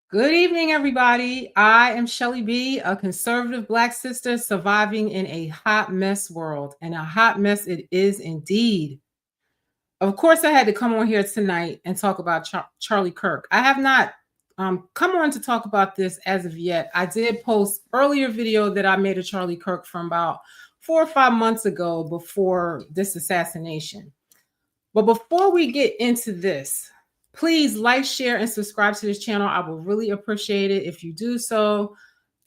Good evening, everybody. I am Shelly B, a conservative Black sister surviving in a hot mess world, and a hot mess it is indeed. Of course, I had to come on here tonight and talk about Charlie Kirk. I have not come on to talk about this as of yet. I did post earlier video that I made of Charlie Kirk from about 4 or 5 months ago before this assassination. But before we get into this, please like, share, and subscribe to this channel. I will really appreciate it if you do so.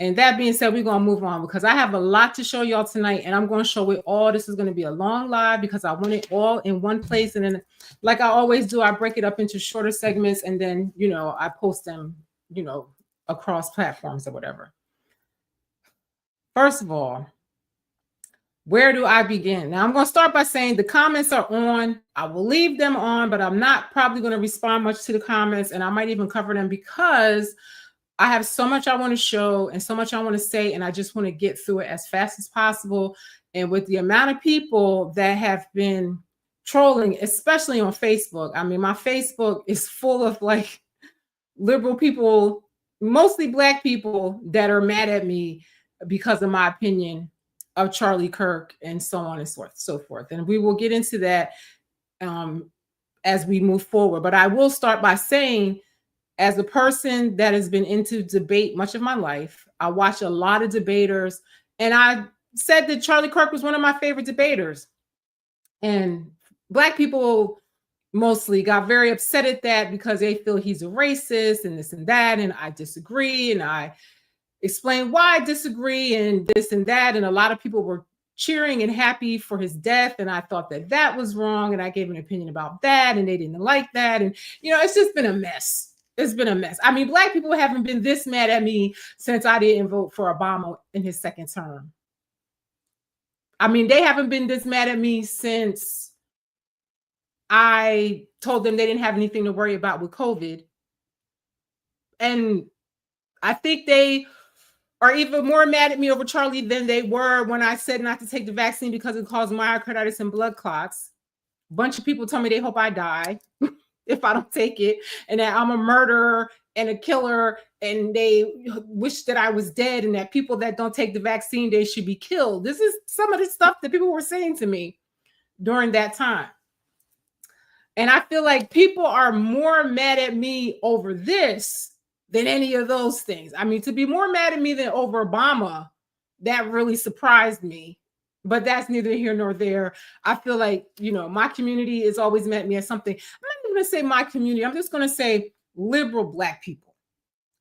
And that being said, we're going to move on because I have a lot to show y'all tonight, and I'm going to show it all. This is going to be a long live because I want it all in one place. And then, like I always do, I break it up into shorter segments, and then, I post them, across platforms or whatever. First of all, where do I begin? Now, I'm going to start by saying the comments are on. I will leave them on, but I'm not probably going to respond much to the comments, and I might even cover them because I have so much I want to show and so much I want to say, and I just want to get through it as fast as possible. And with the amount of people that have been trolling, especially on Facebook, I mean, my Facebook is full of like liberal people, mostly Black people that are mad at me because of my opinion of Charlie Kirk and so on and so forth. And we will get into that as we move forward. But I will start by saying, as a person that has been into debate much of my life, I watch a lot of debaters, and I said that Charlie Kirk was one of my favorite debaters. And Black people mostly got very upset at that because they feel he's a racist and this and that, and I disagree, and I explain why I disagree and this and that. And a lot of people were cheering and happy for his death. And I thought that that was wrong. And I gave an opinion about that, and they didn't like that. And, it's just been a mess. It's been a mess. I mean, Black people haven't been this mad at me since I didn't vote for Obama in his second term. I mean, they haven't been this mad at me since I told them they didn't have anything to worry about with COVID. And I think they are even more mad at me over Charlie than they were when I said not to take the vaccine because it caused myocarditis and blood clots. A bunch of people tell me they hope I die if I don't take it, and that I'm a murderer and a killer, and they wish that I was dead, and that people that don't take the vaccine, they should be killed. This is some of the stuff that people were saying to me during that time. And I feel like people are more mad at me over this than any of those things. I mean, to be more mad at me than over Obama, that really surprised me. But that's neither here nor there. I feel like, my community has always met me as something. I'm not even going to say my community. I'm just going to say liberal Black people.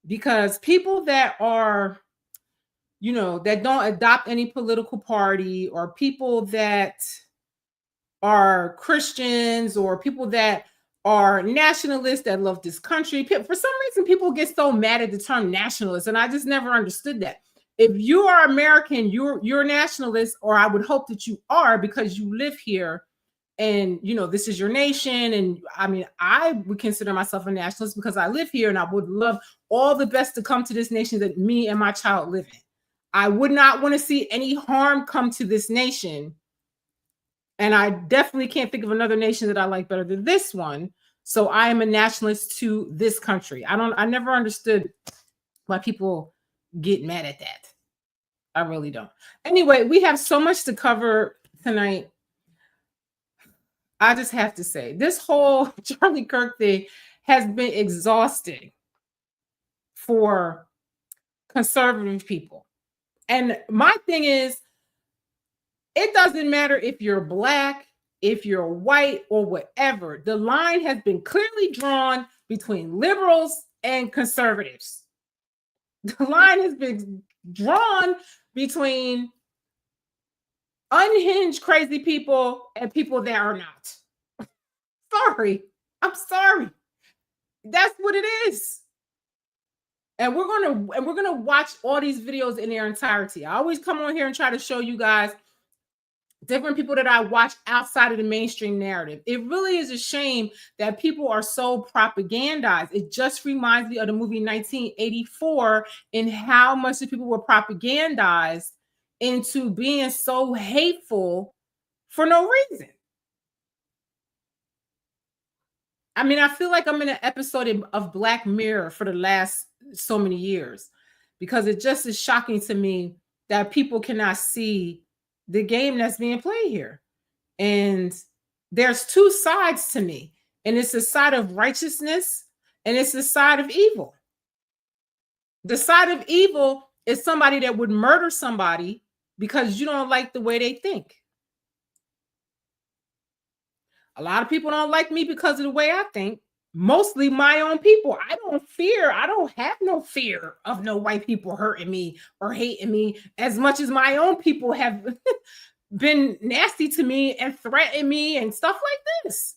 Because people that are, that don't adopt any political party, or people that are Christians, or people that are nationalists that love this country. For some reason, people get so mad at the term nationalist, and I just never understood that. If you are American, you're a nationalist, or I would hope that you are, because you live here, and this is your nation. And I mean, I would consider myself a nationalist because I live here, and I would love all the best to come to this nation that me and my child live in. I would not want to see any harm come to this nation. And I definitely can't think of another nation that I like better than this one. So I am a nationalist to this country. I never understood why people get mad at that. I really don't. Anyway, we have so much to cover tonight. I just have to say, this whole Charlie Kirk thing has been exhausting for conservative people. And my thing is, it doesn't matter if you're Black, if you're white, or whatever. The line has been clearly drawn between liberals and conservatives. The line has been drawn between unhinged, crazy people and people that are not. Sorry. I'm sorry. That's what it is. And we're gonna watch all these videos in their entirety. I always come on here and try to show you guys different people that I watch outside of the mainstream narrative. It really is a shame that people are so propagandized. It just reminds me of the movie 1984 and how much the people were propagandized into being so hateful for no reason. I mean, I feel like I'm in an episode of Black Mirror for the last so many years, because it just is shocking to me that people cannot see the game that's being played here. And there's two sides to me, and it's the side of righteousness and it's the side of evil. The side of evil is somebody that would murder somebody because you don't like the way they think. A lot of people don't like me because of the way I think. Mostly my own people. I don't have no fear of no white people hurting me or hating me as much as my own people have been nasty to me and threatened me and stuff like this.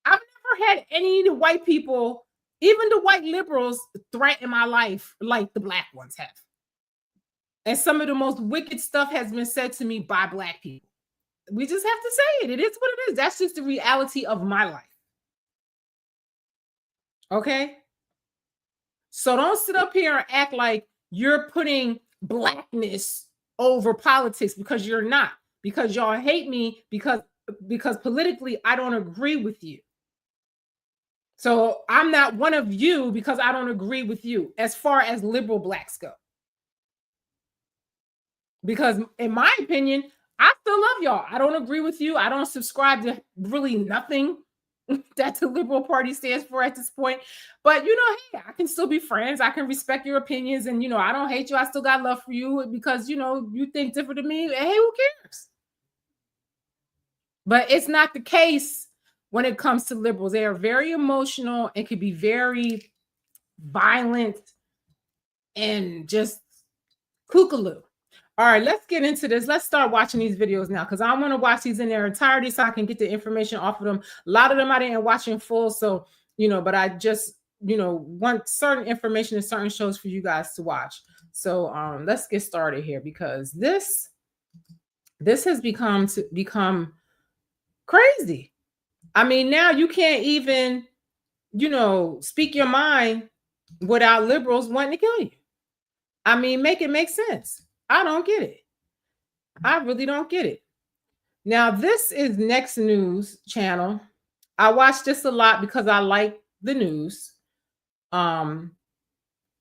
I've never had any of the white people, even the white liberals, threaten my life like the black ones have. And some of the most wicked stuff has been said to me by black people. We just have to say it. It is what it is. That's just the reality of my life. Okay? So don't sit up here and act like you're putting blackness over politics, because you're not. Because y'all hate me because politically I don't agree with you. So I'm not one of you because I don't agree with you as far as liberal blacks go. Because in my opinion, I still love y'all. I don't agree with you. I don't subscribe to really nothing that the Liberal Party stands for at this point. But, hey, I can still be friends. I can respect your opinions. And, I don't hate you. I still got love for you because, you think different than me. Hey, who cares? But it's not the case when it comes to liberals. They are very emotional and can be very violent and just kookaloo. All right, let's get into this. Let's start watching these videos now, because I want to watch these in their entirety so I can get the information off of them. A lot of them I didn't watch in full, so, but I just, want certain information and certain shows for you guys to watch. So let's get started here, because this has become crazy. I mean, now you can't even, speak your mind without liberals wanting to kill you. I mean, make it make sense. I don't get it. I really don't get it. Now, this is Next News channel. I watch this a lot because I like the news. And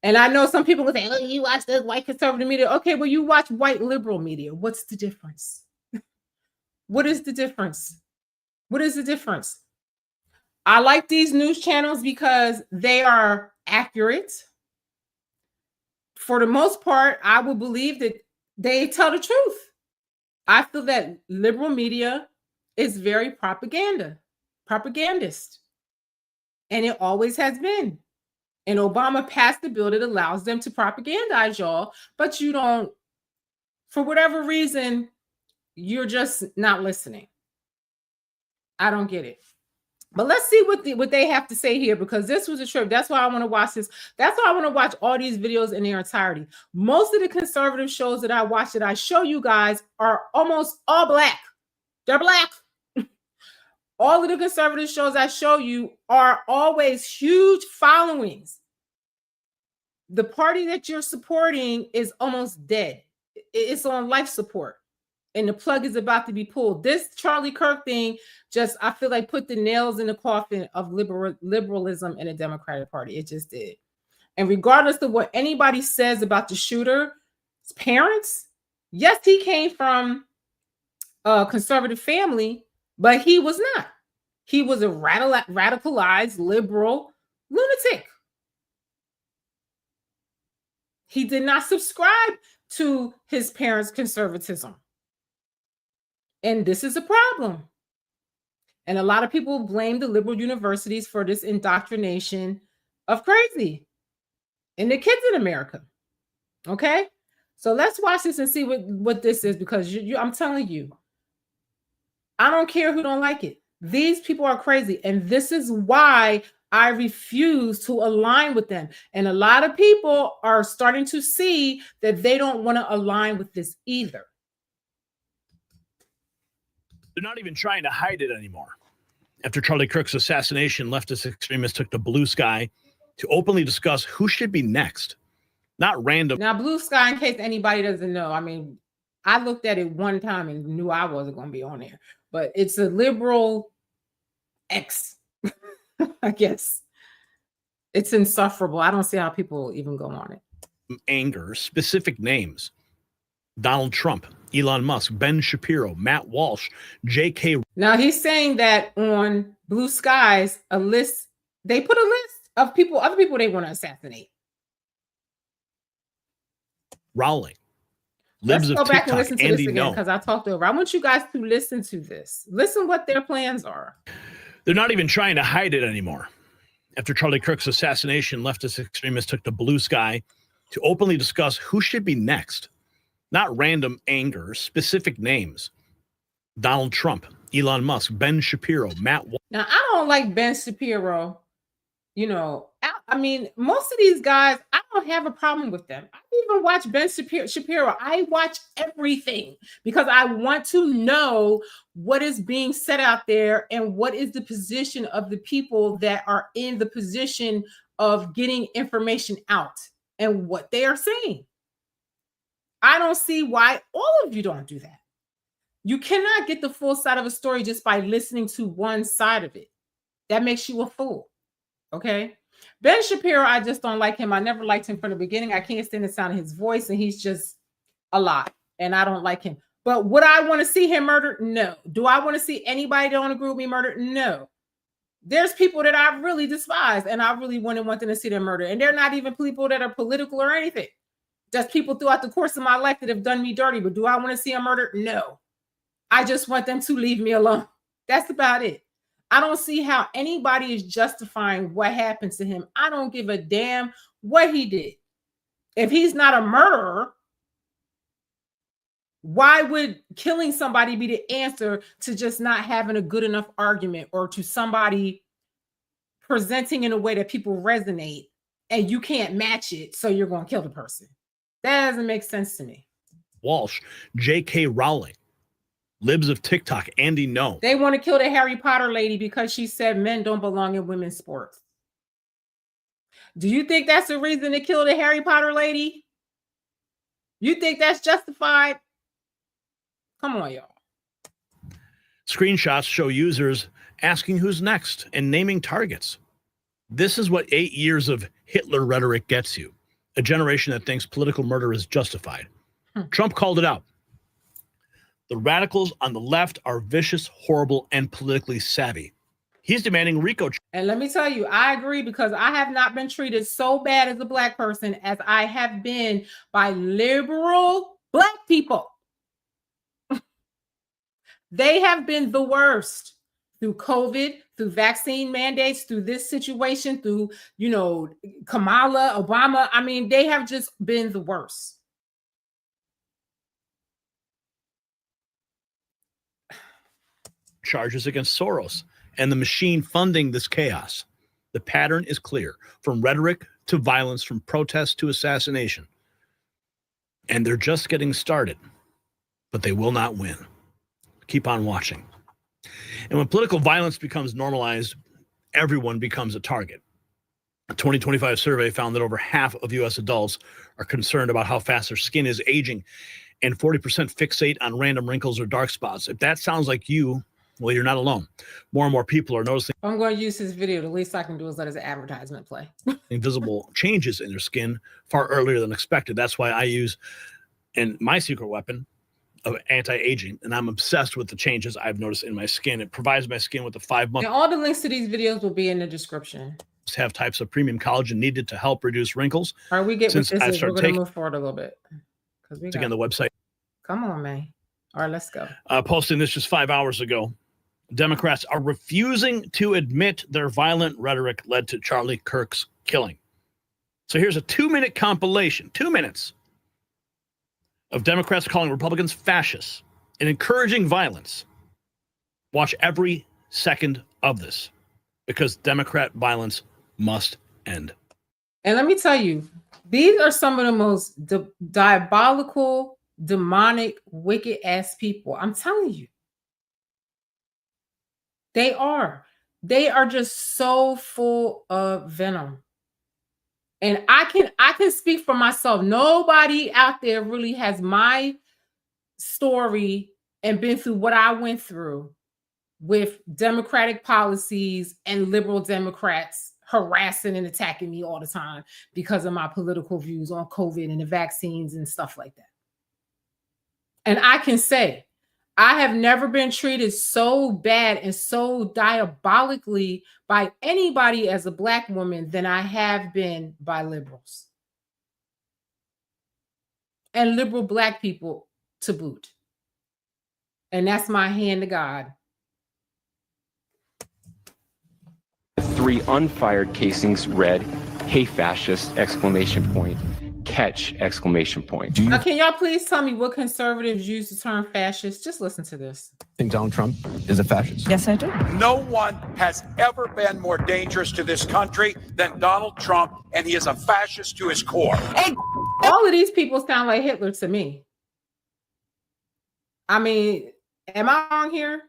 I know some people will say, oh, you watch the white conservative media. Okay, well, you watch white liberal media. What's the difference? What is the difference? What is the difference? I like these news channels because they are accurate. For the most part, I will believe that they tell the truth. I feel that liberal media is very propagandist, and it always has been. And Obama passed the bill that allows them to propagandize y'all, but you don't, for whatever reason, you're just not listening. I don't get it. But let's see what they have to say here, because this was a trip. That's why I want to watch this. That's why I want to watch all these videos in their entirety. Most of the conservative shows that I watch, that I show you guys, are almost all black. They're black. All of the conservative shows I show you are always huge followings. The party that you're supporting is almost dead. It's on life support. And the plug is about to be pulled. This Charlie Kirk thing just, I feel like, put the nails in the coffin of liberalism in the Democratic Party. It just did. And regardless of what anybody says about the shooter's parents, yes, he came from a conservative family, but he was not. He was a radicalized liberal lunatic. He did not subscribe to his parents' conservatism. And this is a problem. And a lot of people blame the liberal universities for this indoctrination of crazy and the kids in America. Okay? So let's watch this and see what this is, because I'm telling you, I don't care who don't like it. These people are crazy. And this is why I refuse to align with them. And a lot of people are starting to see that they don't want to align with this either. They're not even trying to hide it anymore. After Charlie Kirk's assassination, leftist extremists took to Blue Sky to openly discuss who should be next. Not random. Now, Blue Sky, in case anybody doesn't know, I mean, I looked at it one time and knew I wasn't going to be on there. But it's a liberal X, I guess. It's insufferable. I don't see how people even go on it. Anger, specific names: Donald Trump, Elon Musk, Ben Shapiro, Matt Walsh, J.K. Now he's saying that on Blue Skies, a list, they put a list of people, other people they want to assassinate. Rowling. Let's go back and listen to Andy this again because I talked over. I want you guys to listen to this. Listen what their plans are. They're not even trying to hide it anymore. After Charlie Kirk's assassination, leftist extremists took to Blue Sky to openly discuss who should be next. Not random anger, specific names: Donald Trump, Elon Musk, Ben Shapiro, Matt Walsh. Now, I don't like Ben Shapiro. You know, I mean, most of these guys, I don't have a problem with them. I even watch Ben Shapiro. I watch everything because I want to know what is being said out there and what is the position of the people that are in the position of getting information out and what they are saying. I don't see why all of you don't do that. You cannot get the full side of a story just by listening to one side of it. That makes you a fool. Okay. Ben Shapiro, I just don't like him. I never liked him from the beginning. I can't stand the sound of his voice, and he's just a lot. And I don't like him. But would I want to see him murdered? No. Do I want to see anybody that don't agree with me murdered? No. There's people that I really despise, and I really wouldn't want them to see them murdered. And they're not even people that are political or anything. Just people throughout the course of my life that have done me dirty. But do I want to see them murdered? No. I just want them to leave me alone. That's about it. I don't see how anybody is justifying what happened to him. I don't give a damn what he did. If he's not a murderer, why would killing somebody be the answer to just not having a good enough argument or to somebody presenting in a way that people resonate and you can't match it, so you're going to kill the person? That doesn't make sense to me. Walsh, J.K. Rowling, libs of TikTok, Andy No. They want to kill the Harry Potter lady because she said men don't belong in women's sports. Do you think that's the reason to kill the Harry Potter lady? You think that's justified? Come on, y'all. Screenshots show users asking who's next and naming targets. This is what 8 years of Hitler rhetoric gets you. A generation that thinks political murder is justified. Trump called it out. The radicals on the left are vicious, horrible, and politically savvy. He's demanding RICO. And let me tell you, I agree, because I have not been treated so bad as a Black person as I have been by liberal Black people. They have been the worst through COVID, through vaccine mandates, through this situation, through, you know, Kamala, Obama. I mean, they have just been the worst. Charges against Soros and the machine funding this chaos. The pattern is clear, from rhetoric to violence, from protest to assassination. And they're just getting started, but they will not win. Keep on watching. And when political violence becomes normalized, everyone becomes a target. A 2025 survey found that over half of U.S. adults are concerned about how fast their skin is aging, and 40% fixate on random wrinkles or dark spots. If that sounds like you, well, you're not alone. More and more people are noticing. I'm going to use his video. The least I can do is let his advertisement play. Invisible changes in their skin far earlier than expected. That's why I use, and my secret weapon of anti-aging, and I'm obsessed with the changes I've noticed in my skin. It provides my skin with a 5-month. And all the links to these videos will be in the description. Have types of premium collagen needed to help reduce wrinkles. All right, we get with this. We're going to move forward a little bit. Again, the website. Come on, man. All right, let's go. Posting this just 5 hours ago. Democrats are refusing to admit their violent rhetoric led to Charlie Kirk's killing. So here's a 2-minute compilation, 2 minutes, of Democrats calling Republicans fascists and encouraging violence. Watch every second of this, because Democrat violence must end. And let me tell you, these are some of the most diabolical, demonic, wicked ass people. I'm telling you. They are just so full of venom. And I can speak for myself. Nobody out there really has my story and been through what I went through with Democratic policies and liberal Democrats harassing and attacking me all the time because of my political views on COVID and the vaccines and stuff like that. And I can say, I have never been treated so bad and so diabolically by anybody as a Black woman than I have been by liberals. And liberal Black people to boot. And that's my hand to God. 3 unfired casings read, "Hey fascist!" exclamation point. Catch exclamation point. Now, can y'all please tell me what conservatives use the term fascist? Just listen to this. Think Donald Trump is a fascist? Yes, I do. No one has ever been more dangerous to this country than Donald Trump, and he is a fascist to his core. Hey, all of these people sound like Hitler to me. I mean, am I wrong here?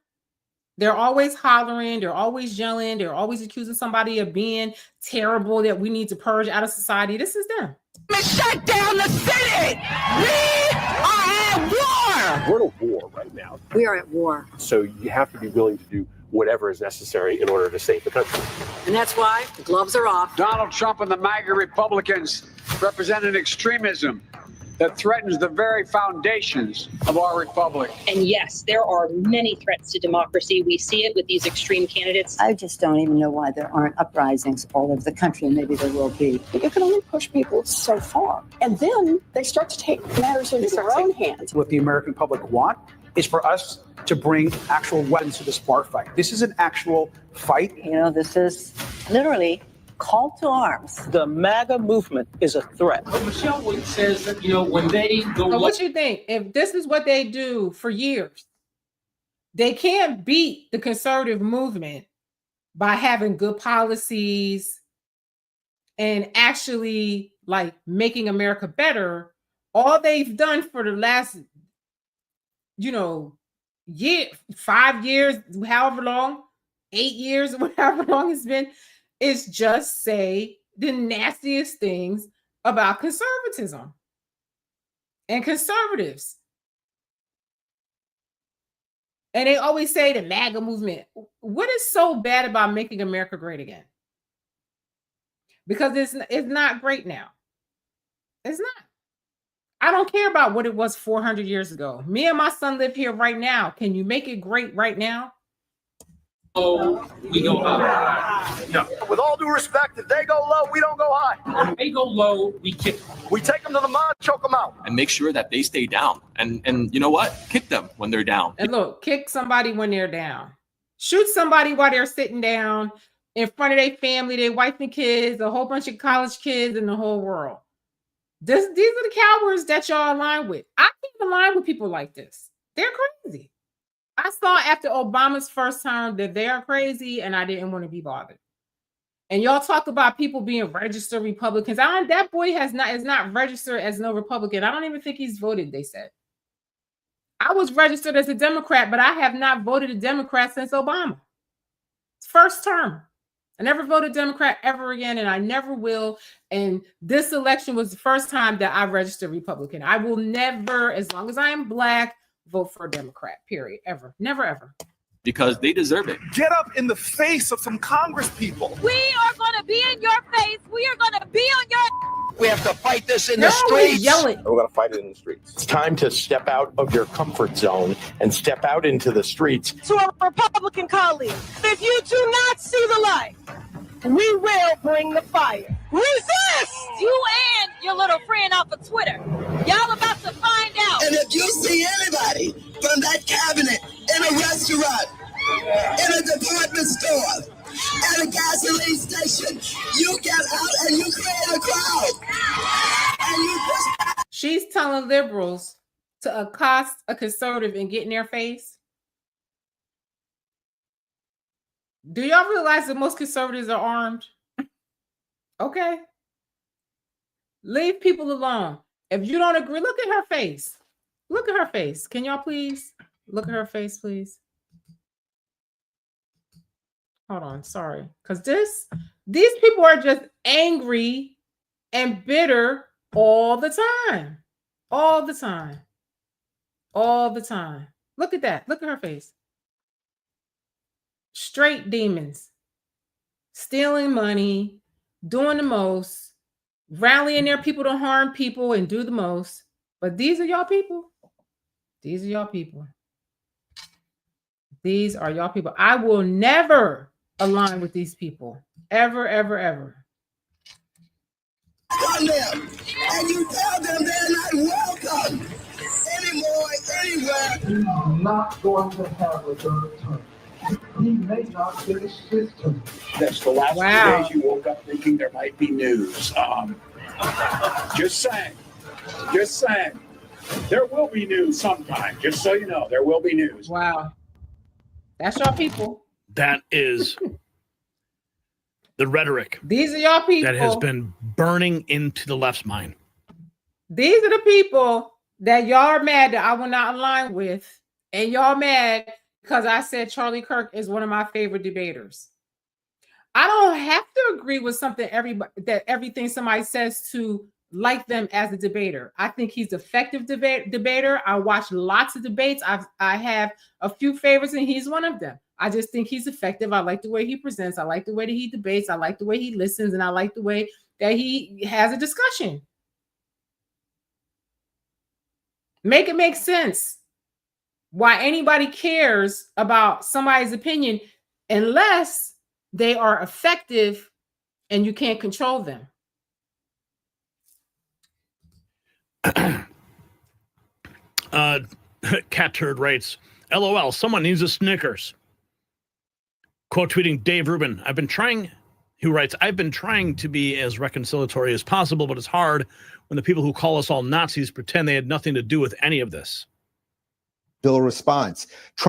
They're always hollering, they're always yelling, they're always accusing somebody of being terrible that we need to purge out of society. This is them. shut down the city! We are at war! We're at a war right now. We are at war. So you have to be willing to do whatever is necessary in order to save the country. And that's why the gloves are off. Donald Trump and the MAGA Republicans represent an extremism that threatens the very foundations of our republic. And yes, there are many threats to democracy. We see it with these extreme candidates. I just don't even know why there aren't uprisings all over the country, and maybe there will be. But you can only push people so far. And then they start to take matters into their own hands. What the American public want is for us to bring actual weapons to the smart fight. This is an actual fight. You know, this is literally call to arms. The MAGA movement is a threat. But Michelle says that, when they go... So what you think? If this is what they do for years, they can't beat the conservative movement by having good policies and actually making America better. All they've done for the last, year, 5 years, however long, 8 years, whatever long it's been, is just say the nastiest things about conservatism and conservatives. And they always say the MAGA movement. What is so bad about making America great again? Because it's not great now. It's not. I don't care about what it was 400 years ago. Me and my son live here right now. Can you make it great right now? Oh, we go high. No. With all due respect, if they go low, we don't go high. When they go low, we kick them. We take them to the mud, choke them out. And make sure that they stay down. And you know what? Kick them when they're down. And look, kick somebody when they're down. Shoot somebody while they're sitting down in front of their family, their wife and kids, a whole bunch of college kids in the whole world. These are the cowards that y'all align with. I can't align with people like this. They're crazy. I saw after Obama's first term that they are crazy, and I didn't want to be bothered. And y'all talk about people being registered Republicans. That boy is not registered as no Republican. I don't even think he's voted, they said. I was registered as a Democrat, but I have not voted a Democrat since Obama. First term. I never voted Democrat ever again, and I never will. And this election was the first time that I registered Republican. I will never, as long as I am Black, vote for a Democrat, period, ever. Never, ever. Because they deserve it. Get up in the face of some Congress people. We are going to be in your face. We are going to be on your... We have to fight this in the streets. Yelling. We're going to fight it in the streets. It's time to step out of your comfort zone and step out into the streets. To our Republican colleagues, if you do not see the light, we will bring the fire. Resist! You and your little friend off of Twitter. Y'all about to find out. And if you see anybody from that cabinet in a restaurant, in a department store, at a gasoline station, you get out and you create a crowd. And you push back. She's telling liberals to accost a conservative and get in their face. Do y'all realize that most conservatives are armed? Okay. Leave people alone. If you don't agree, look at her face. Look at her face. Can y'all please look at her face, please? Hold on, sorry. Because these people are just angry and bitter all the time. All the time. All the time. Look at that. Look at her face. Straight demons. stealing money, doing the most, rallying their people to harm people and do the most. But these are y'all people. These are y'all people. These are y'all people. I will never align with these people. Ever, ever, ever. On them, and you tell them they're not welcome anymore, anywhere. He's not going to have a third term. He may not finish his term. That's the last 2 days you woke up thinking there might be news. Just saying. Just saying. There will be news sometime. Just so you know, there will be news. Wow. That's y'all people. That is the rhetoric. These are y'all people. That has been burning into the left's mind. These are the people that y'all are mad that I will not align with. And y'all mad because I said Charlie Kirk is one of my favorite debaters. I don't have to agree with everything somebody says to like them as a debater. I think he's an effective debater. I watch lots of debates. I have a few favorites, and he's one of them. I just think he's effective. I like the way he presents. I like the way that he debates. I like the way he listens, and I like the way that he has a discussion. Make it make sense why anybody cares about somebody's opinion unless they are effective and you can't control them. Cat Turd writes, LOL, someone needs a Snickers. Quote tweeting Dave Rubin, I've been trying to be as reconciliatory as possible, but it's hard when the people who call us all Nazis pretend they had nothing to do with any of this. Bill response.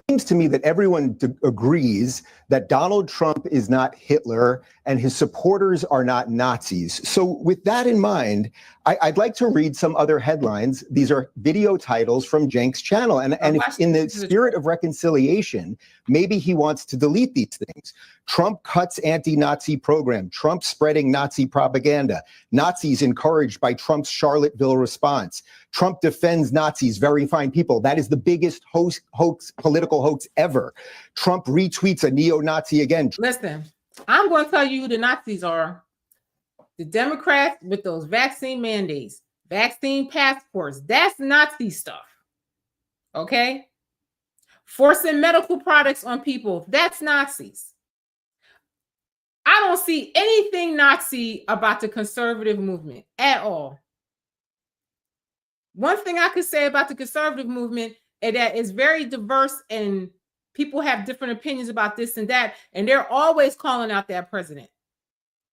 Seems to me that everyone agrees that Donald Trump is not Hitler and his supporters are not Nazis. So with that in mind, I'd like to read some other headlines. These are video titles from Cenk's channel. And if in the spirit of reconciliation, maybe he wants to delete these things. Trump cuts anti-Nazi program. Trump spreading Nazi propaganda. Nazis encouraged by Trump's Charlottesville response. Trump defends Nazis, very fine people. That is the biggest political hoax ever. Trump retweets a neo-Nazi again. Listen, I'm going to tell you who the Nazis are. The Democrats with those vaccine mandates, vaccine passports, that's Nazi stuff. Okay? Forcing medical products on people, that's Nazis. I don't see anything Nazi about the conservative movement at all. One thing I could say about the conservative movement is that it's very diverse and people have different opinions about this and that, and they're always calling out that president.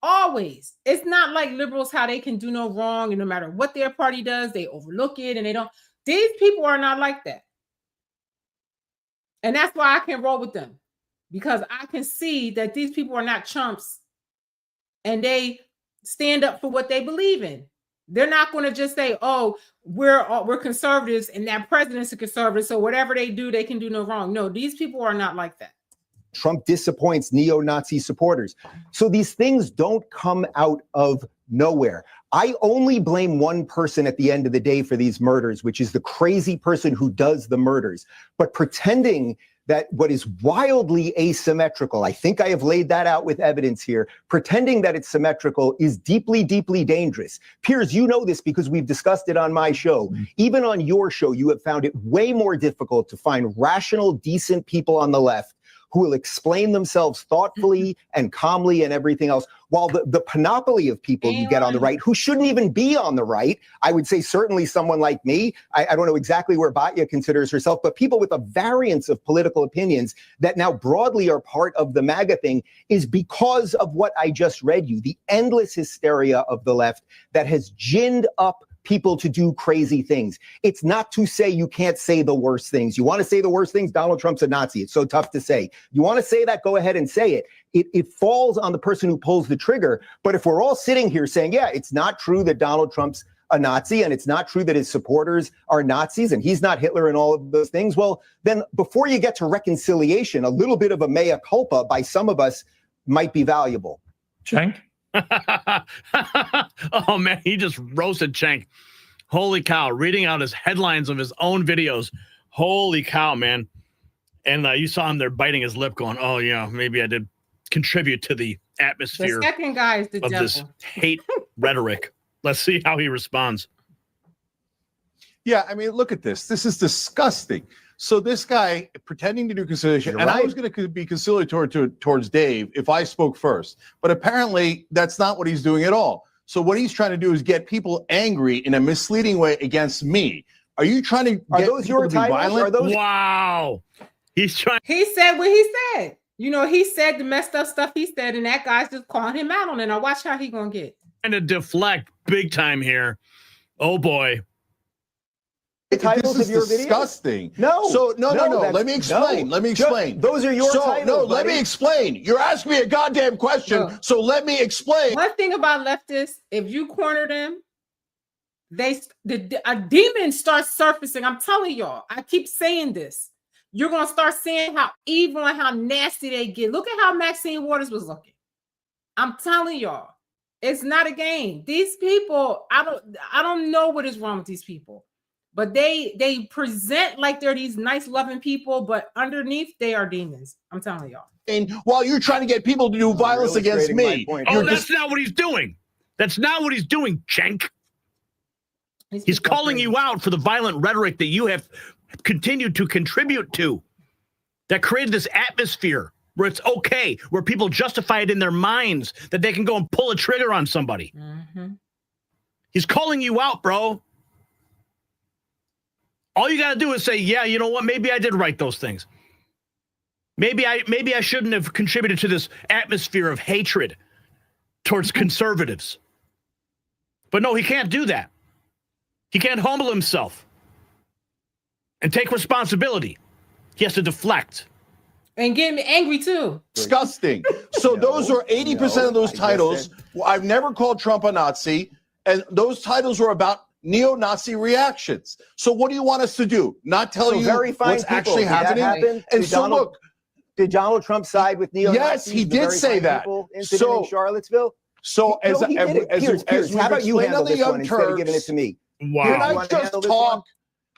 Always. It's not like liberals, how they can do no wrong, and no matter what their party does, they overlook it and they don't. These people are not like that. And that's why I can roll with them, because I can see that these people are not chumps and they stand up for what they believe in. They're not going to just say, oh, we're conservatives and that president's a conservative, so whatever they do, they can do no wrong. No, these people are not like that. Trump disappoints neo-Nazi supporters. So these things don't come out of nowhere. I only blame one person at the end of the day for these murders, which is the crazy person who does the murders. But pretending that what is wildly asymmetrical, I think I have laid that out with evidence here, pretending that it's symmetrical is deeply, deeply dangerous. Piers, you know this because we've discussed it on my show. Even on your show, you have found it way more difficult to find rational, decent people on the left who will explain themselves thoughtfully and calmly and everything else, while the panoply of people you get on the right who shouldn't even be on the right, I would say certainly someone like me, I don't know exactly where Batya considers herself, but people with a variance of political opinions that now broadly are part of the MAGA thing is because of what I just read you, the endless hysteria of the left that has ginned up people to do crazy things. It's not to say you can't say the worst things. You want to say the worst things? Donald Trump's a Nazi. It's so tough to say. You want to say that? Go ahead and say it. It falls on the person who pulls the trigger. But if we're all sitting here saying, yeah, it's not true that Donald Trump's a Nazi and it's not true that his supporters are Nazis and he's not Hitler and all of those things, well, then before you get to reconciliation, a little bit of a mea culpa by some of us might be valuable. Cenk? Oh man, he just roasted Cenk. Holy cow, reading out his headlines of his own videos. Holy cow, man. And you saw him there biting his lip going, oh yeah, maybe I did contribute to the atmosphere The second guy is the of devil. this hate rhetoric. Let's see how he responds. Yeah, I mean, look at this. This is disgusting. So this guy pretending to do conciliation, and I was going to be conciliatory towards Dave if I spoke first, but apparently that's not what he's doing at all. So what he's trying to do is get people angry in a misleading way against me. Are you trying to Are get those people your to be titles? violent? Are those Wow. He's trying. He said what he said. You know, he said the messed up stuff he said, and that guy's just calling him out on it. Now watch how he gonna get. Trying to deflect big time here. Oh boy. the titles This of your is videos? disgusting. No. So no. that's- Let me explain. no. Let me explain. Those are your titles. No, let buddy. me explain. You're asking me a goddamn question, Look. so let me explain. One thing about leftists, if you corner them, a demon starts surfacing. I'm telling y'all, I keep saying this. You're gonna start seeing how evil and how nasty they get. Look at how Maxine Waters was looking. I'm telling y'all, it's not a game. These people, I don't know what is wrong with these people, but they present like they're these nice, loving people, but underneath they are demons. I'm telling y'all. And while you're trying to get people to do violence against me, Oh, that's not what he's doing. That's not what he's doing, Cenk. He's calling you out for the violent rhetoric that you have continued to contribute to, that created this atmosphere where it's okay, where people justify it in their minds that they can go and pull a trigger on somebody. He's calling you out, bro. All you got to do is say, yeah, you know what? Maybe I did write those things. Maybe I shouldn't have contributed to this atmosphere of hatred towards conservatives. But no, he can't do that. He can't humble himself and take responsibility. He has to deflect. And get me angry too. Disgusting. So those are 80% of those titles. I've never called Trump a Nazi, and those titles were about neo-Nazi reactions. So what do you want us to do? Not tell you very fine what's people. actually Did that happening? happen? And Did so look, did Donald Trump side with neo-Nazis? yes, he the did very say fine that. people incident in Charlottesville? So No, as he did it. Piers, we've how about you explained handle on the this one Young instead of giving it Turks, to me? Wow. Can You I wanna just handle this talk?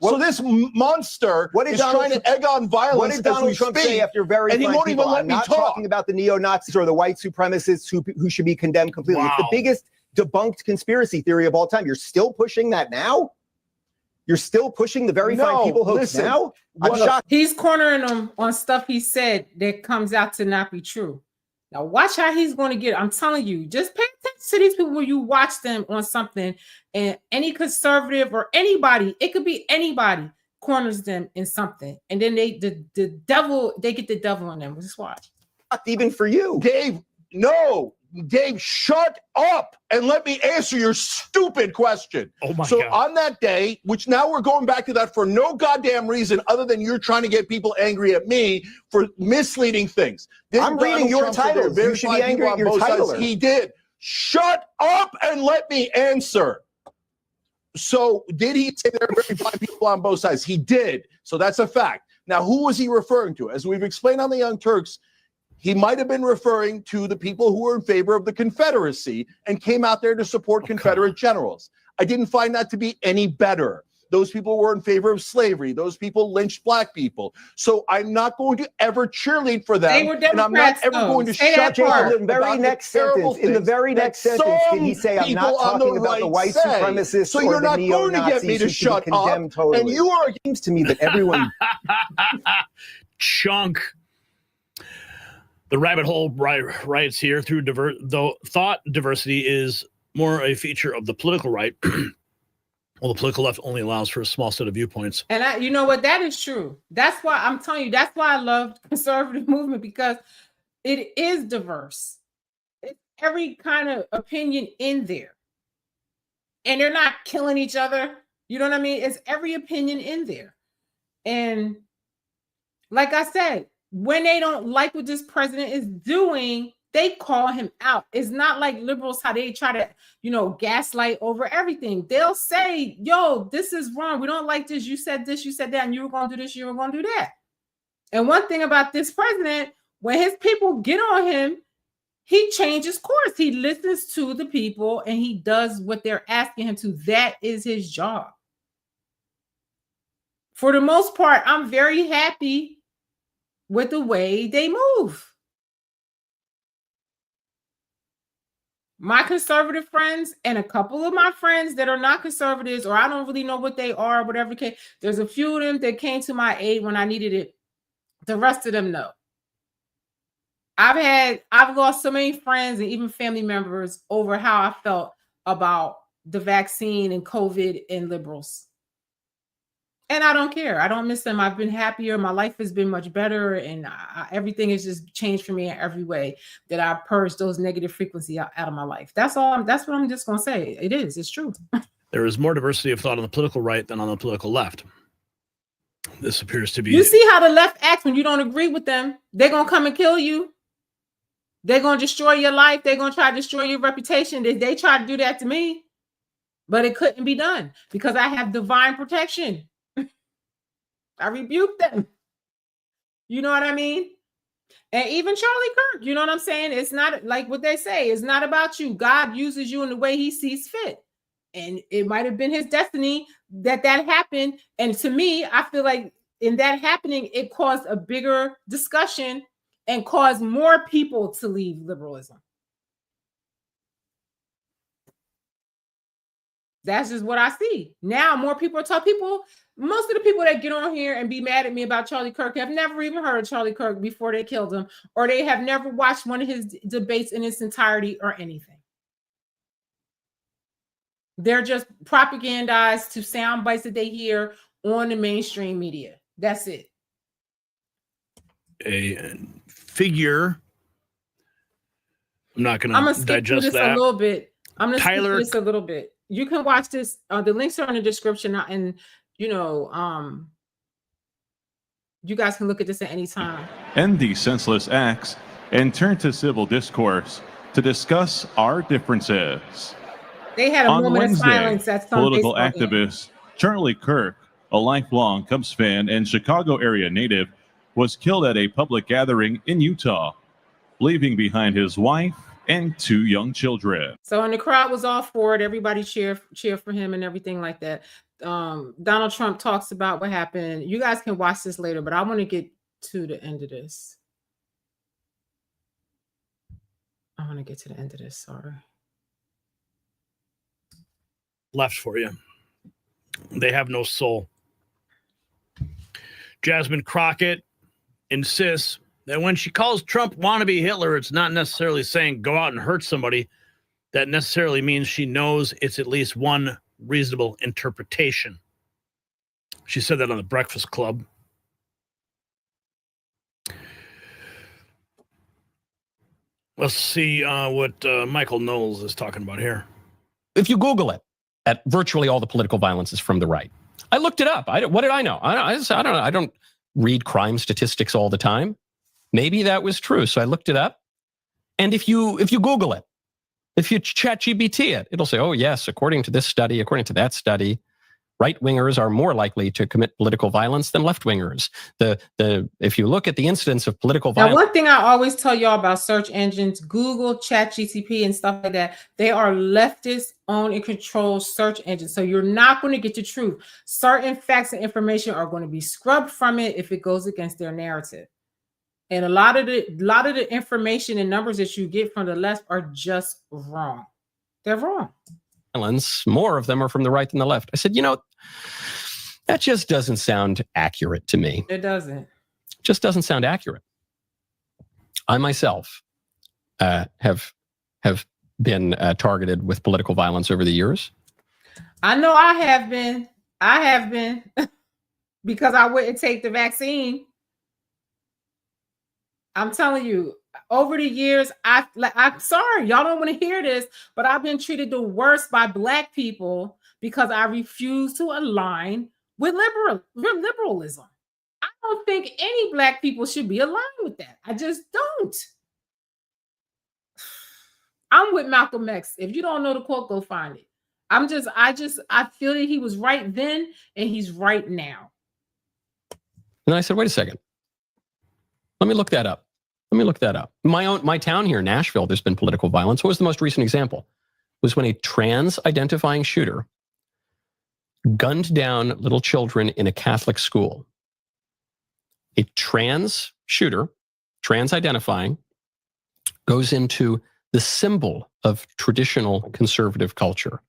one? So this monster is trying to egg on violence. What did Donald as we Trump speak, say after very and he fine won't people? even let I'm me not talk. talking about the neo-Nazis or the white supremacists who should be condemned completely. It's the Wow. biggest debunked conspiracy theory of all time. You're still pushing that now? You're still pushing the very fine people hoax listen, now? I'm shocked. He's cornering them on stuff he said that comes out to not be true. Now watch how he's going to get. I'm telling you, just pay attention to these people when you watch them on something, and any conservative or anybody, it could be anybody, corners them in something, and then they get the devil in them. Just watch. Even for you, Dave. No, Dave, shut up and let me answer your stupid question. Oh my so God. On that day, which now we're going back to that for no goddamn reason other than you're trying to get people angry at me for misleading things. I'm reading your titles. You should be angry at your titler. He did. Shut up and let me answer. So did he say there are very fine people on both sides? He did. So that's a fact. Now, who was he referring to? As we've explained on the Young Turks, he might have been referring to the people who were in favor of the Confederacy and came out there to support Confederate generals. I didn't find that to be any better. Those people were in favor of slavery. Those people lynched black people. So I'm not going to ever cheerlead for them. They were and I'm not Democrats, ever though. going to Say shut that part. up In the very about next the terrible sentence, in the things very that next sentence, did he some say, I'm not people on talking the about the right white say. supremacists So or you're the not going to get me neo-Nazis to who should be shut up. condemned totally. And you are It seems to me that everyone... Chunk. The rabbit hole writes here through though thought diversity is more a feature of the political right. Well, the political left only allows for a small set of viewpoints. And you know what? That is true. That's why I'm telling you, that's why I love the conservative movement, because it is diverse. It's every kind of opinion in there. And they're not killing each other. You know what I mean? It's every opinion in there. And like I said, when they don't like what this president is doing, they call him out. It's not like liberals, how they try to, gaslight over everything. They'll say, yo, this is wrong. We don't like this. You said this, you said that, and you were going to do this, you were going to do that. And one thing about this president, when his people get on him, he changes course. He listens to the people and he does what they're asking him to. That is his job. For the most part, I'm very happy with the way they move. My conservative friends and a couple of my friends that are not conservatives, or I don't really know what they are, whatever case, there's a few of them that came to my aid when I needed it. The rest of them, no. I've lost so many friends and even family members over how I felt about the vaccine and COVID and liberals. And I don't care. I don't miss them. I've been happier. My life has been much better, and everything has just changed for me in every way that I purged those negative frequency out of my life. That's all. That's what I'm just going to say. It is. It's true. There is more diversity of thought on the political right than on the political left. This appears to be... You see how the left acts when you don't agree with them? They're going to come and kill you. They're going to destroy your life. They're going to try to destroy your reputation. They try to do that to me, but it couldn't be done because I have divine protection. I rebuke them. You know what I mean? And even Charlie Kirk, you know what I'm saying? It's not like what they say. It's not about you. God uses you in the way he sees fit. And it might have been his destiny that happened. And to me, I feel like in that happening, it caused a bigger discussion and caused more people to leave liberalism. That's just what I see. Now more people tell people, most of the people that get on here and be mad at me about Charlie Kirk have never even heard of Charlie Kirk before they killed him, or they have never watched one of his debates in its entirety or anything. They're just propagandized to sound bites that they hear on the mainstream media. That's it. A figure. I'm not going to skip digest this that. a little bit. I'm going to skip Tyler, this a little bit. You can watch this. The links are in the description, and you guys can look at this at any time. End these senseless acts and turn to civil discourse to discuss our differences. They had a On moment Wednesday, of silence at some political baseball game. activist Charlie Kirk, a lifelong Cubs fan and Chicago area native, was killed at a public gathering in Utah, leaving behind his wife and 2 young children. So, and the crowd was all for it. Everybody cheer for him and everything like that. Donald Trump talks about what happened. You guys can watch this later, but I want to get to the end of this. Sorry. left for you. They have no soul. Jasmine Crockett insists that when she calls Trump wannabe Hitler, it's not necessarily saying go out and hurt somebody. That necessarily means she knows it's at least one reasonable interpretation. She said that on the Breakfast Club. Let's see what Michael Knowles is talking about here. If you Google it, at virtually all the political violence is from the right. I looked it up. What did I know? I don't know. I don't read crime statistics all the time. Maybe that was true. So I looked it up. And if you Google it, if you ChatGPT it, it'll say, oh, yes, according to this study, according to that study, right-wingers are more likely to commit political violence than left-wingers. If you look at the incidence of political violence... Now, one thing I always tell y'all about search engines, Google, ChatGPT, and stuff like that, they are leftist-owned and controlled search engines. So you're not going to get the truth. Certain facts and information are going to be scrubbed from it if it goes against their narrative. And a lot of the information and numbers that you get from the left are just wrong. They're wrong. More of them are from the right than the left. I said, that just doesn't sound accurate to me. It doesn't. It just doesn't sound accurate. I myself have been targeted with political violence over the years. I know I have been. Because I wouldn't take the vaccine. I'm telling you, over the years, I'm sorry, y'all don't want to hear this, but I've been treated the worst by Black people because I refuse to align with liberalism. I don't think any Black people should be aligned with that. I just don't. I'm with Malcolm X. If you don't know the quote, go find it. I feel that he was right then and he's right now. And I said, wait a second. Let me look that up. My town here, Nashville, there's been political violence. What was the most recent example? It was when a trans identifying shooter gunned down little children in a Catholic school. A trans shooter, trans identifying, goes into the symbol of traditional conservative culture,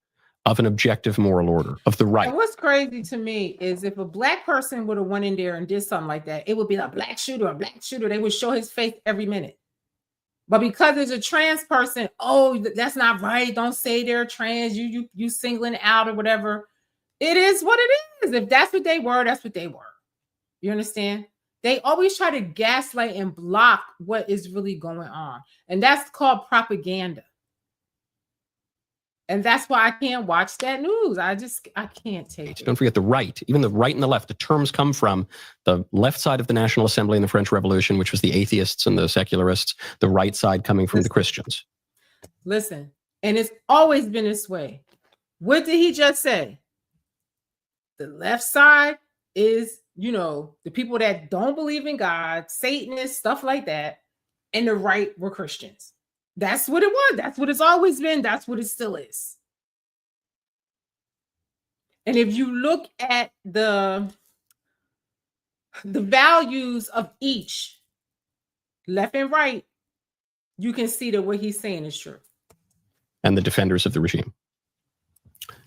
of an objective moral order, of the right. And what's crazy to me is if a black person would have went in there and did something like that, it would be a black shooter. They would show his face every minute. But because it's a trans person, oh, that's not right. Don't say they're trans. You singling out or whatever. It is what it is. If that's what they were, that's what they were. You understand? They always try to gaslight and block what is really going on. And that's called propaganda. And that's why I can't watch that news. I can't take it. Don't forget the right, even the right and the left. The terms come from the left side of the National Assembly in the French Revolution, which was the atheists and the secularists, the right side coming from the Christians. Listen, and it's always been this way. What did he just say? The left side is, the people that don't believe in God, Satanists, stuff like that. And the right were Christians. That's what it was. That's what it's always been. That's what it still is. And if you look at the values of each, left and right, you can see that what he's saying is true. And the defenders of the regime.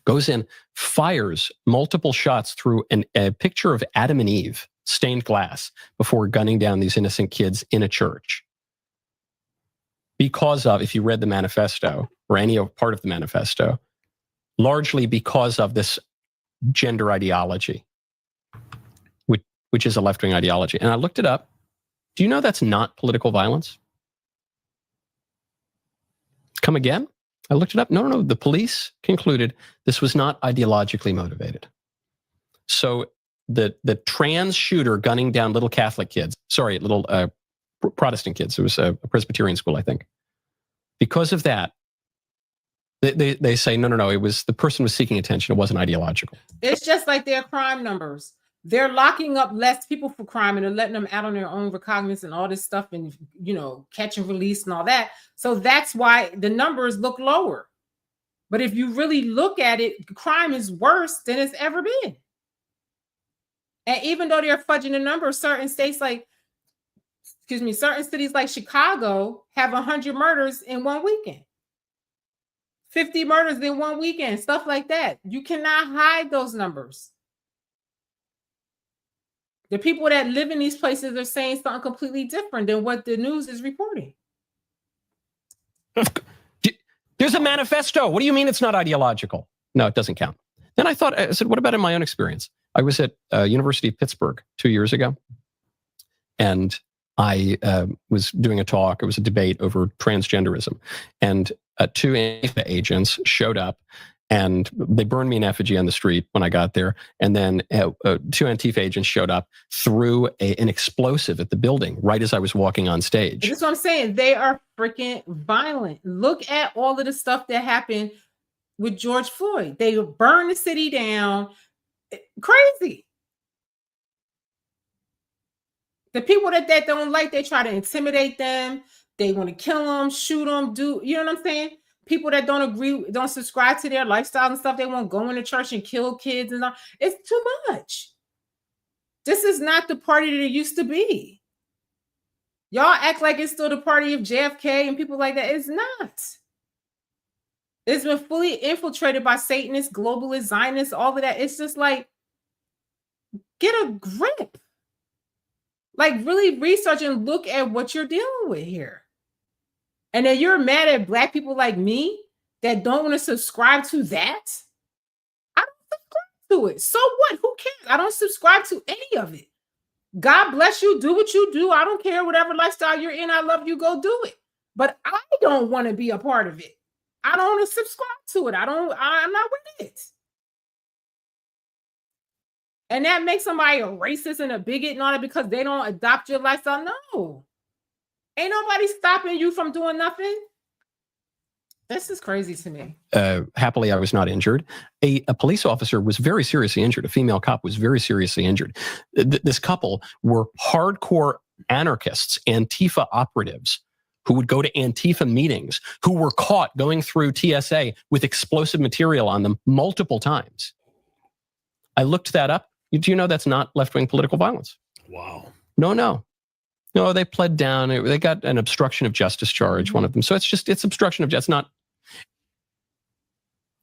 Goes in, fires multiple shots through a picture of Adam and Eve, stained glass, before gunning down these innocent kids in a church. Because of, if you read the manifesto or any part of the manifesto, largely because of this gender ideology, which is a left-wing ideology. And I looked it up. Do you know that's not political violence? Come again? I looked it up. No. The police concluded this was not ideologically motivated. So the trans shooter gunning down little Catholic kids, little Protestant kids. It was a Presbyterian school, I think. Because of that, they say, no, it was the person was seeking attention. It wasn't ideological. It's just like their crime numbers. They're locking up less people for crime and they're letting them out on their own recognizance and all this stuff and, catch and release and all that. So that's why the numbers look lower. But if you really look at it, crime is worse than it's ever been. And even though they're fudging the numbers, certain cities like Chicago have 100 murders in one weekend. 50 murders in one weekend, stuff like that. You cannot hide those numbers. The people that live in these places are saying something completely different than what the news is reporting. There's a manifesto. What do you mean it's not ideological? No, it doesn't count. Then I said, what about in my own experience? I was at University of Pittsburgh 2 years ago, and I was doing a talk. It was a debate over transgenderism, and 2 Antifa agents showed up, and they burned me in effigy on the street when I got there. And then 2 Antifa agents showed up, threw an explosive at the building right as I was walking on stage. That's what I'm saying. They are freaking violent. Look at all of the stuff that happened with George Floyd. They burned the city down. Crazy. The people that don't like, they try to intimidate them. They want to kill them, shoot them, you know what I'm saying? People that don't agree, don't subscribe to their lifestyle and stuff, they won't go into church and kill kids and all. It's too much. This is not the party that it used to be. Y'all act like it's still the party of JFK and people like that. It's not. It's been fully infiltrated by Satanists, globalists, Zionists, all of that. It's just like, get a grip. Like, really research and look at what you're dealing with here. And then you're mad at Black people like me that don't want to subscribe to that? I don't subscribe to it. So what? Who cares? I don't subscribe to any of it. God bless you. Do what you do. I don't care whatever lifestyle you're in. I love you. Go do it. But I don't want to be a part of it. I don't want to subscribe to it. I'm not with it. And that makes somebody a racist and a bigot and all that because they don't adopt your lifestyle. No. Ain't nobody stopping you from doing nothing. This is crazy to me. Happily, I was not injured. A police officer was very seriously injured. A female cop was very seriously injured. This couple were hardcore anarchists, Antifa operatives, who would go to Antifa meetings, who were caught going through TSA with explosive material on them multiple times. I looked that up. Do you know that's not left-wing political violence? Wow. No. No, they pled down. They got an obstruction of justice charge, one of them. So it's obstruction of justice. Not.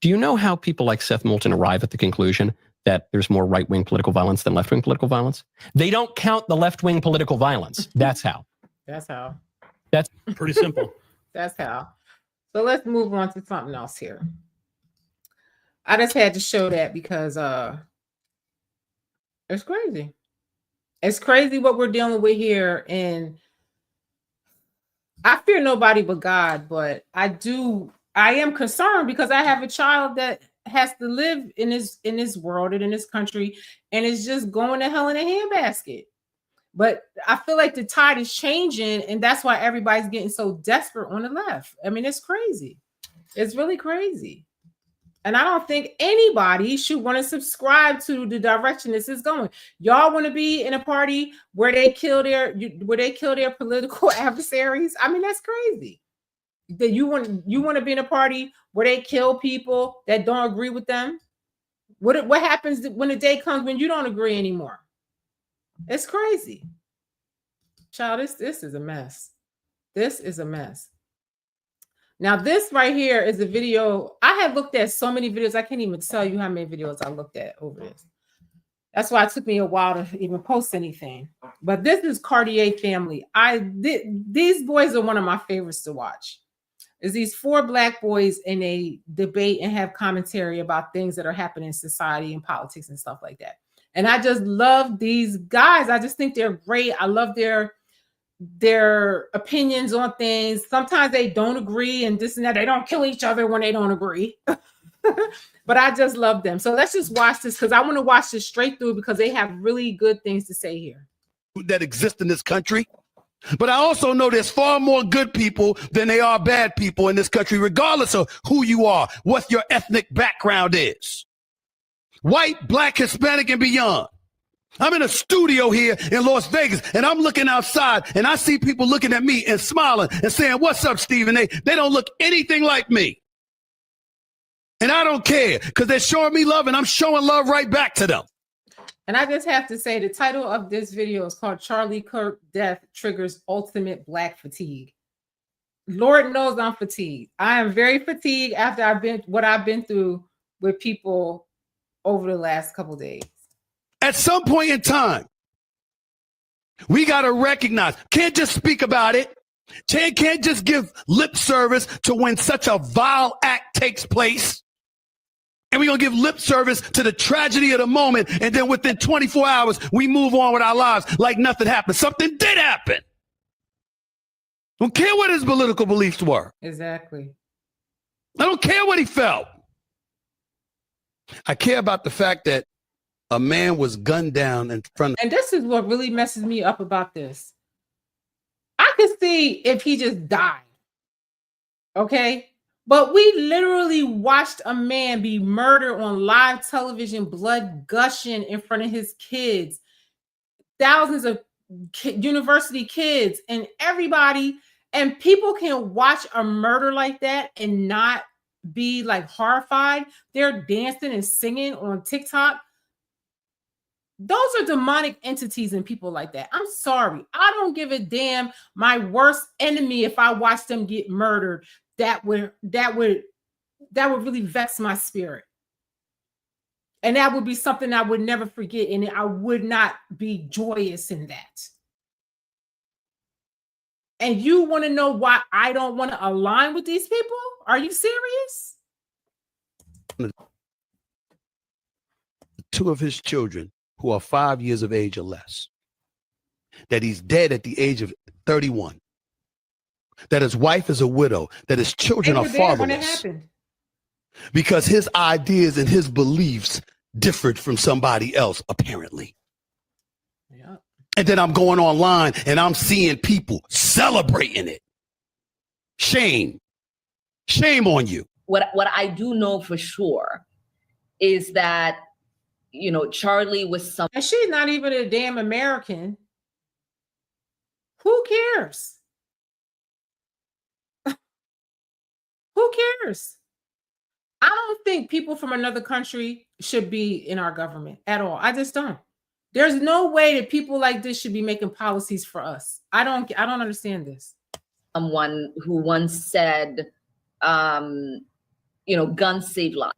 Do you know how people like Seth Moulton arrive at the conclusion that there's more right-wing political violence than left-wing political violence? They don't count the left-wing political violence. That's how. That's how. That's pretty simple. That's how. So let's move on to something else here. I just had to show that because it's crazy. It's crazy what we're dealing with here. And I fear nobody but God, but I am concerned because I have a child that has to live in this world and in this country, and it's just going to hell in a handbasket. But I feel like the tide is changing, and that's why everybody's getting so desperate on the left. I mean, it's crazy. It's really crazy. And I don't think anybody should want to subscribe to the direction this is going. Y'all want to be in a party where they kill their political adversaries? I mean, that's crazy. That you want to be in a party where they kill people that don't agree with them? What happens when the day comes when you don't agree anymore? It's crazy. Child, this is a mess. This is a mess. Now, this right here is a video. I have looked at so many videos. I can't even tell you how many videos I looked at over this. That's why it took me a while to even post anything. But this is Cartier family. These boys are one of my favorites to watch. Is these 4 black boys and they debate and have commentary about things that are happening in society and politics and stuff like that. And I just love these guys. I just think they're great. I love their opinions on things. Sometimes they don't agree and this and that. They don't kill each other when they don't agree. But I just love them. So let's just watch this because I want to watch this straight through because they have really good things to say here. That exist in this country. But I also know there's far more good people than there are bad people in this country, regardless of who you are, what your ethnic background is. White, black, Hispanic, and beyond. I'm in a studio here in Las Vegas, and I'm looking outside, and I see people looking at me and smiling and saying, "What's up, Stephen?" They don't look anything like me. And I don't care because they're showing me love, and I'm showing love right back to them. And I just have to say the title of this video is called Charlie Kirk Death Triggers Ultimate Black Fatigue. Lord knows I'm fatigued. I am very fatigued after what I've been through with people over the last couple of days. At some point in time, we got to recognize, can't just speak about it. Can't just give lip service to when such a vile act takes place. And we're going to give lip service to the tragedy of the moment. And then within 24 hours, we move on with our lives like nothing happened. Something did happen. Don't care what his political beliefs were. Exactly. I don't care what he felt. I care about the fact that a man was gunned down in front of. And this is what really messes me up about this. I could see if he just died. Okay? But we literally watched a man be murdered on live television, blood gushing in front of his kids, thousands of university kids and everybody. And people can watch a murder like that and not be like horrified. They're dancing and singing on TikTok. Those are demonic entities and people like that. I'm sorry. I don't give a damn. My worst enemy, if I watch them get murdered, that would really vex my spirit. And that would be something I would never forget. And I would not be joyous in that. And you want to know why I don't want to align with these people? Are you serious? 2 of his children who are 5 years of age or less. That he's dead at the age of 31. That his wife is a widow. That his children are fatherless. Because his ideas and his beliefs differed from somebody else, apparently. Yeah. And then I'm going online and I'm seeing people celebrating it. Shame. Shame on you. What I do know for sure is that, you know, Charlie was some. And she's not even a damn American. Who cares? Who cares? I don't think people from another country should be in our government at all. I just don't. There's no way that people like this should be making policies for us. I don't understand this. Someone who once said, guns save lives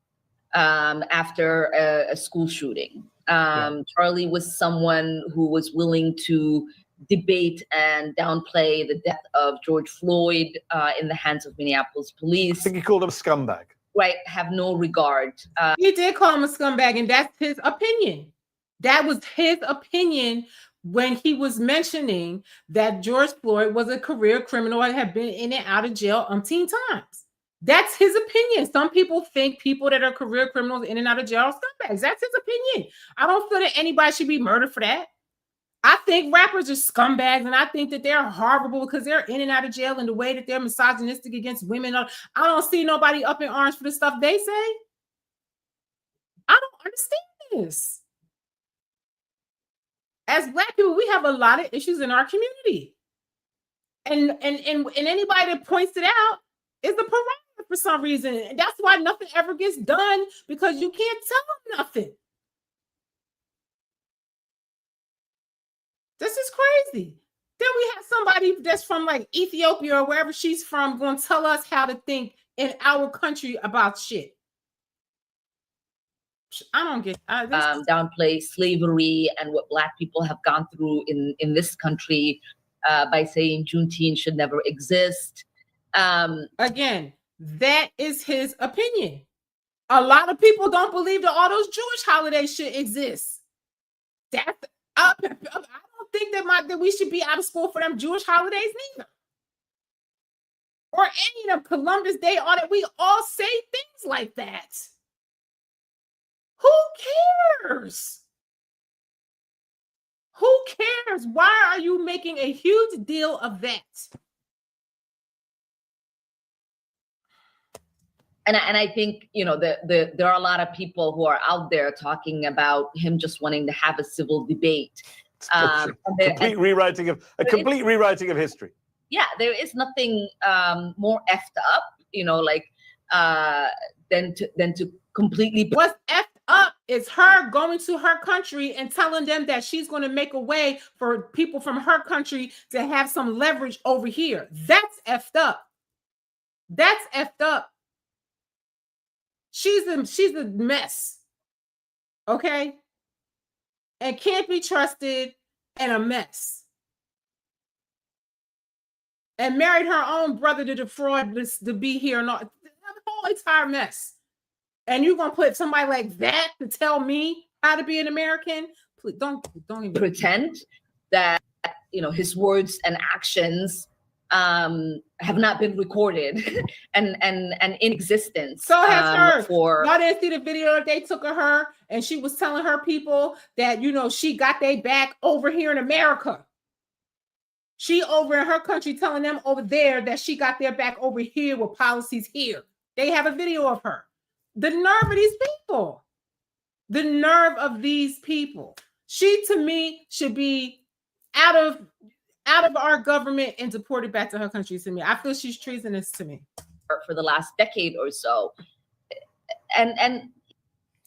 after a school shooting. Charlie was someone who was willing to debate and downplay the death of George Floyd in the hands of Minneapolis police. I think he called him a scumbag. Right, have no regard. He did call him a scumbag, and that's his opinion. That was his opinion when he was mentioning that George Floyd was a career criminal and had been in and out of jail umpteen times. That's his opinion. Some people think people that are career criminals in and out of jail are scumbags. That's his opinion. I don't feel that anybody should be murdered for that. I think rappers are scumbags, and I think that they're horrible because they're in and out of jail, and the way that they're misogynistic against women. I don't see nobody up in arms for the stuff they say. I don't understand this. As Black people, we have a lot of issues in our community. And anybody that points it out is the pariah for some reason. And that's why nothing ever gets done, because you can't tell them nothing. This is crazy. Then we have somebody that's from like Ethiopia or wherever she's from going to tell us how to think in our country about shit. I don't get downplay slavery and what Black people have gone through in this country by saying Juneteenth should never exist. Again, that is his opinion. A lot of people don't believe that all those Jewish holidays should exist. That's I don't think that we should be out of school for them Jewish holidays neither. Or any of them, Columbus Day, all that. We all say things like that. Who cares? Who cares? Why are you making a huge deal of that? And I think, there are a lot of people who are out there talking about him just wanting to have a civil debate. Complete rewriting of history. Yeah, there is nothing more effed up, than to completely. What's effed up is her going to her country and telling them that she's going to make a way for people from her country to have some leverage over here. That's effed up. That's effed up. She's a mess. Okay? And can't be trusted, and a mess. And married her own brother to defraud this to be here and all. The whole entire mess. And you're gonna put somebody like that to tell me how to be an American? Please don't even pretend that his words and actions have not been recorded and in existence. So has her. Y'all didn't see the video that they took of her, and she was telling her people that she got their back over here in America. She over in her country telling them over there that she got their back over here with policies here. They have a video of her. The nerve of these people. The nerve of these people. She, to me, should be out of our government and deported back to her country. To me, I feel she's treasonous to me. For the last decade or so, and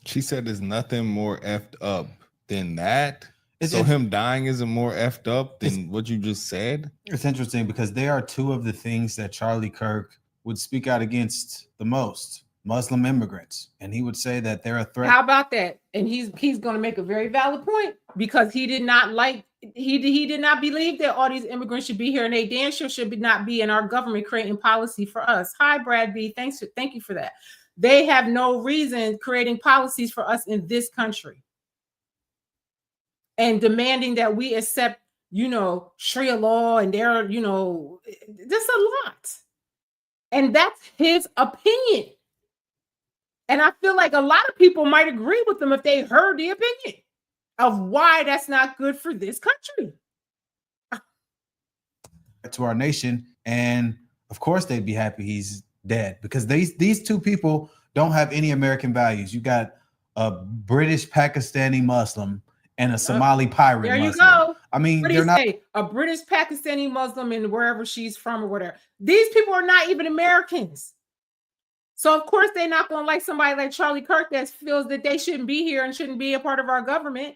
she said there's nothing more effed up than that. So him dying isn't more effed up than what you just said? It's interesting because they are two of the things that Charlie Kirk would speak out against the most. Muslim immigrants, and he would say that they're a threat. How about that? And he's going to make a very valid point, because he did not believe that all these immigrants should be here, and they damn sure should not be in our government creating policy for us. Hi, Brad B. Thank you for that. They have no reason creating policies for us in this country and demanding that we accept, Sharia law, and they're, just a lot. And that's his opinion. And I feel like a lot of people might agree with them if they heard the opinion of why that's not good for this country. To our nation, and of course they'd be happy he's dead, because these two people don't have any American values. You got a British Pakistani Muslim and a Somali pirate there Muslim. You go. I mean, what do they're you not say? A British Pakistani Muslim and wherever she's from or whatever. These people are not even Americans. So of course they're not going to like somebody like Charlie Kirk that feels that they shouldn't be here and shouldn't be a part of our government.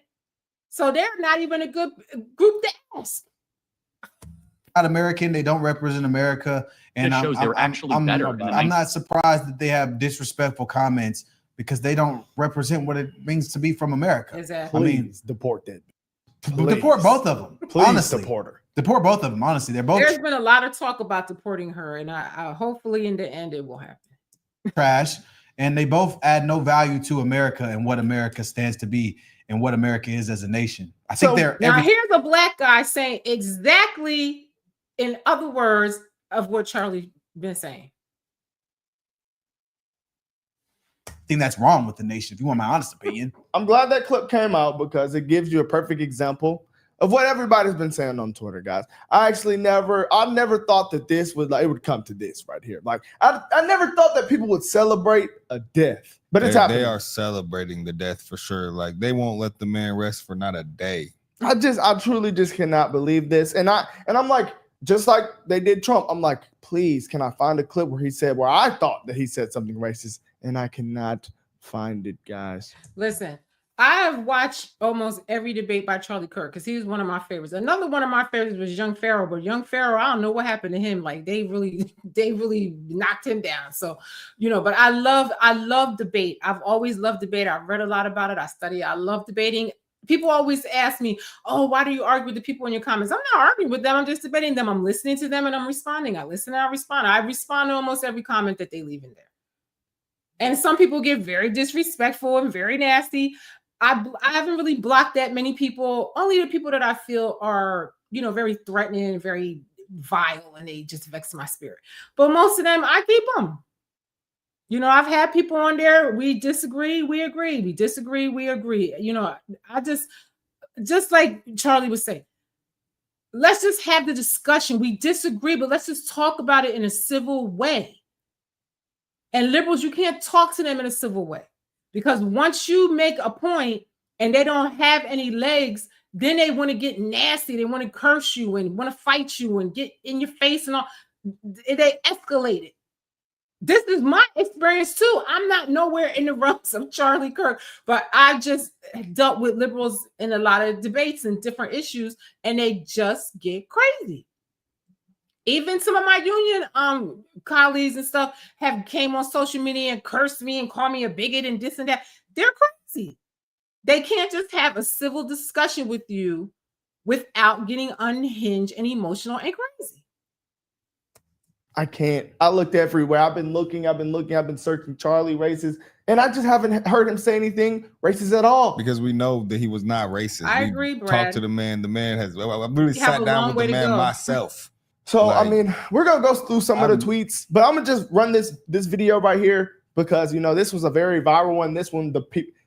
So they're not even a good group to ask. Not American. They don't represent America. And It shows they were actually better in the I'm not surprised that they have disrespectful comments because they don't represent what it means to be from America. Exactly. I mean, Please deport them. deport both of them. Please honestly, deport her. Deport both of them. Honestly, they're both There's been a lot of talk about deporting her, and I hopefully in the end it will happen. trash, and they both add no value to America and what America stands to be and what America is as a nation. I think they're now here's a black guy saying exactly in other words of what Charlie been saying. thing that's wrong with the nation, if you want my honest opinion. I'm glad that clip came out because it gives you a perfect example of what everybody's been saying on Twitter, guys. I never thought that this would it would come to this right here. Like I never thought that people would celebrate a death, but it's happening. They are celebrating the death for sure. Like they won't let the man rest for not a day. I truly just cannot believe this, and I'm like, just like they did Trump. I'm like, please, can I find a clip where I thought that he said something racist, and I cannot find it, guys. Listen, I have watched almost every debate by Charlie Kirk because he was one of my favorites. Another one of my favorites was Young Pharaoh, but Young Pharaoh, I don't know what happened to him. Like they really knocked him down. So, but I love debate. I've always loved debate. I've read a lot about it. I love debating. People always ask me, oh, why do you argue with the people in your comments? I'm not arguing with them. I'm just debating them. I'm listening to them and I'm responding. I listen and I respond. I respond to almost every comment that they leave in there. And some people get very disrespectful and very nasty. I haven't really blocked that many people. Only the people that I feel are, very threatening and very vile, and they just vex my spirit. But most of them, I keep them. I've had people on there. We disagree, we agree. We disagree, we agree. I just like Charlie was saying, let's just have the discussion. We disagree, but let's just talk about it in a civil way. And liberals, you can't talk to them in a civil way. Because once you make a point and they don't have any legs, then they want to get nasty. They want to curse you and want to fight you and get in your face and all. They escalate it. This is my experience too. I'm not nowhere in the realms of Charlie Kirk, but I just dealt with liberals in a lot of debates and different issues, and they just get crazy. Even some of my union colleagues and stuff have came on social media and cursed me and called me a bigot and this and that. They're crazy. They can't just have a civil discussion with you without getting unhinged and emotional and crazy. I can't. I looked everywhere. I've been looking. I've been searching Charlie racist, and I just haven't heard him say anything racist at all. Because we know that he was not racist. I agree, Brad. Talked to the man. The man has. I really sat down with the man myself. So we're gonna go through some of the tweets, but I'm gonna just run this video right here because this was a very viral one. This one,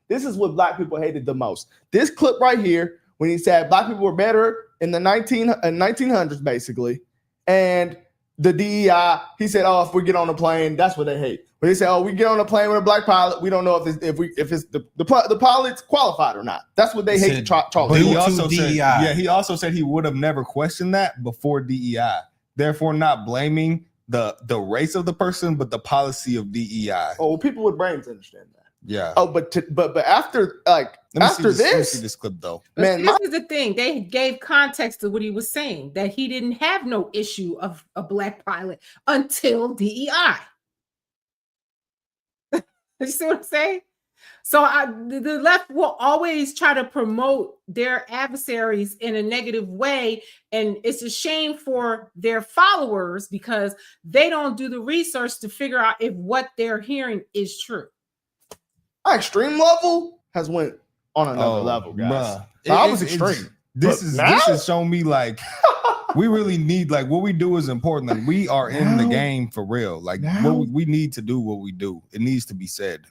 this is what black people hated the most. This clip right here, when he said black people were better in the 1900s, basically, and the DEI, he said, "Oh, if we get on a plane, that's what they hate." But they say, "Oh, we get on a plane with a black pilot, we don't know if the pilot's qualified or not." That's what they hate. Charlie. He also said, he also said he would have never questioned that before DEI. Therefore, not blaming the race of the person, but the policy of DEI. Oh, people with brains understand that. Yeah. Oh, but after let me this, see this clip though. Man, this is the thing. They gave context to what he was saying, that he didn't have no issue of a black pilot until DEI. You see what I'm saying? So the left will always try to promote their adversaries in a negative way. And it's a shame for their followers because they don't do the research to figure out if what they're hearing is true. Our extreme level has went on another level, guys. So I was extreme. This is showing me like we really need, like, what we do is important. Like we are in the game for real. Like what we need to do what we do. It needs to be said.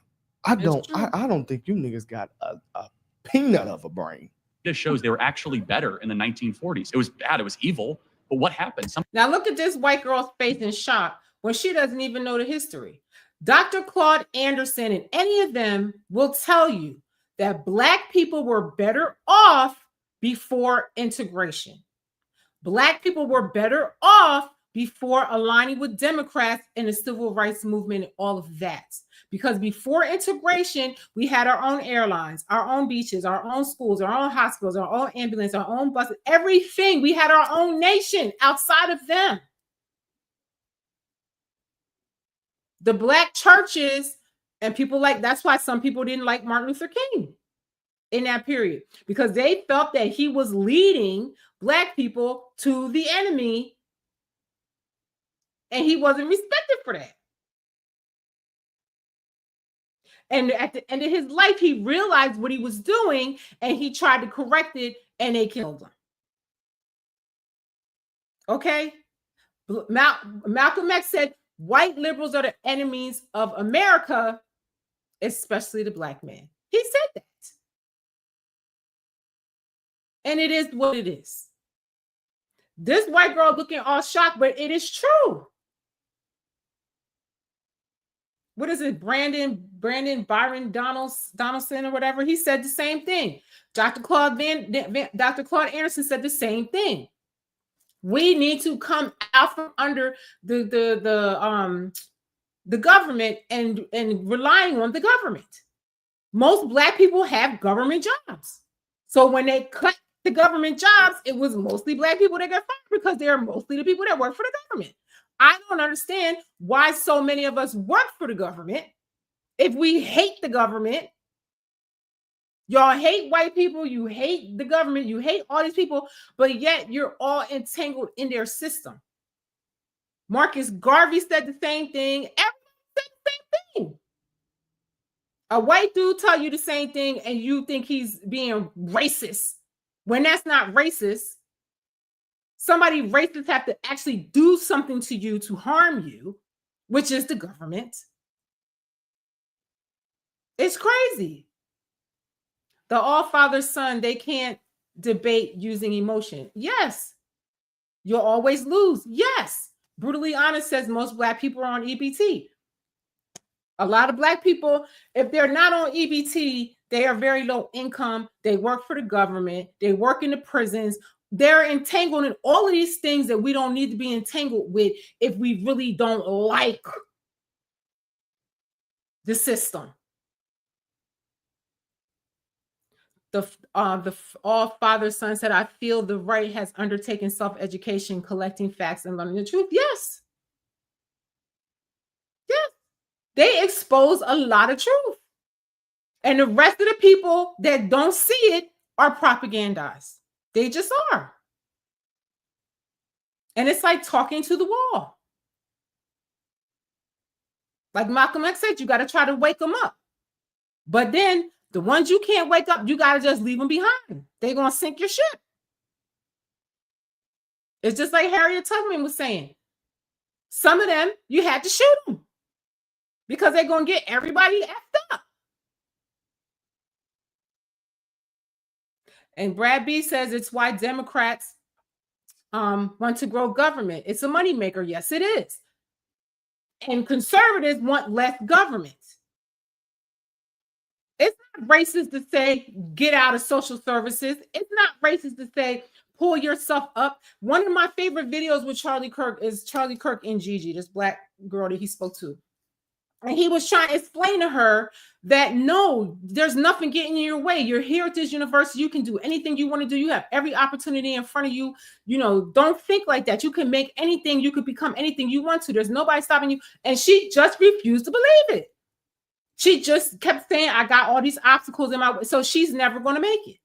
I don't think you niggas got a peanut of a brain. This shows they were actually better in the 1940s. It was bad. It was evil. But what happened? Now look at this white girl's face in shock when she doesn't even know the history. Dr. Claude Anderson and any of them will tell you that Black people were better off before integration. Black people were better off before aligning with Democrats and the civil rights movement and all of that. Because before integration, we had our own airlines, our own beaches, our own schools, our own hospitals, our own ambulance, our own buses, everything. We had our own nation outside of them. The Black churches and people that's why some people didn't like Martin Luther King in that period, because they felt that he was leading Black people to the enemy and he wasn't respected for that. And at the end of his life, he realized what he was doing and he tried to correct it and they killed him. Okay? Malcolm X said, white liberals are the enemies of America, especially the Black man. He said that. And it is what it is. This white girl looking all shocked, but it is true. What is it? Byron Donaldson or whatever. He said the same thing. Dr. Claude Anderson said the same thing. We need to come out from under the government and relying on the government. Most Black people have government jobs. So when they cut the government jobs, it was mostly Black people that got fired because they're mostly the people that work for the government. I don't understand why so many of us work for the government. If we hate the government, y'all hate white people, you hate the government, you hate all these people, but yet you're all entangled in their system. Marcus Garvey said the same thing. Everyone said the same thing. A white dude tell you the same thing and you think he's being racist when that's not racist. Somebody racist have to actually do something to you to harm you, which is the government. It's crazy. The All-Father Son, they can't debate using emotion. Yes. You'll always lose. Yes. Brutally Honest says most Black people are on EBT. A lot of Black people, if they're not on EBT, they are very low income. They work for the government. They work in the prisons. They're entangled in all of these things that we don't need to be entangled with if we really don't like the system. The All-Father Son said, I feel the right has undertaken self-education, collecting facts and learning the truth. Yes. Yes. They expose a lot of truth. And the rest of the people that don't see it are propagandized. They just are. And it's like talking to the wall. Like Malcolm X said, you got to try to wake them up. But then the ones you can't wake up, you got to just leave them behind. They're going to sink your ship. It's just like Harriet Tubman was saying. Some of them, you had to shoot them because they're going to get everybody effed up. And Brad B says it's why Democrats want to grow government. It's a moneymaker. Yes, it is. And conservatives want less government. It's not racist to say get out of social services. It's not racist to say pull yourself up. One of my favorite videos with Charlie Kirk is Charlie Kirk and Gigi, this Black girl that he spoke to. And he was trying to explain to her that no, there's nothing getting in your way. You're here at this university. You can do anything you want to do. You have every opportunity in front of you. You know, don't think like that. You can make anything. You could become anything you want to. There's nobody stopping you. And she just refused to believe it. She just kept saying, I got all these obstacles in my way. So she's never going to make it.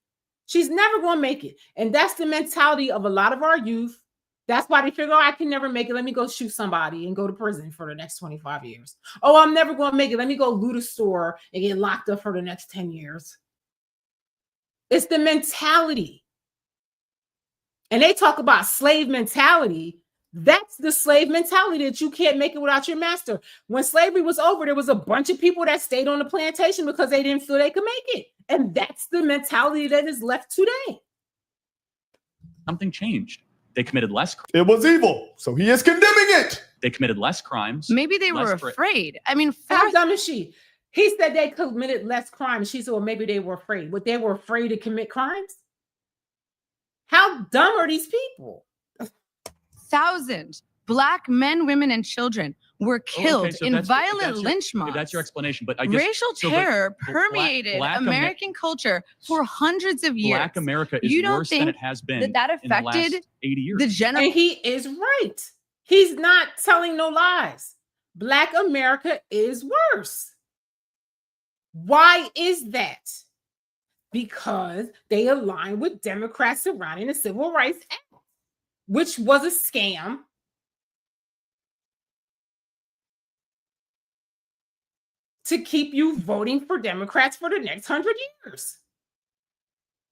She's never going to make it. And that's the mentality of a lot of our youth. That's why they figure, oh, I can never make it. Let me go shoot somebody and go to prison for the next 25 years. Oh, I'm never going to make it. Let me go loot a store and get locked up for the next 10 years. It's the mentality. And they talk about slave mentality. That's the slave mentality that you can't make it without your master. When slavery was over, there was a bunch of people that stayed on the plantation because they didn't feel they could make it. And that's the mentality that is left today. Something changed. They committed less. It was evil, so he is condemning it. They committed less crimes. Maybe they were afraid. I mean, how dumb is she? He said they committed less crimes. She said, well, maybe they were afraid. But they were afraid to commit crimes? How dumb are these people? 1,000 Black men, women, and children were killed so in that's- violent that's lynch your, mobs. That's your explanation. But I guess Racial so, but terror black- permeated black American culture for hundreds of years. Black America is You don't worse than think it has been that in the last affected 80 years. the general? And he is right. He's not telling no lies. Black America is worse. Why is that? Because they align with Democrats surrounding the Civil Rights Act, which was a scam. To keep you voting for Democrats for the next 100 years.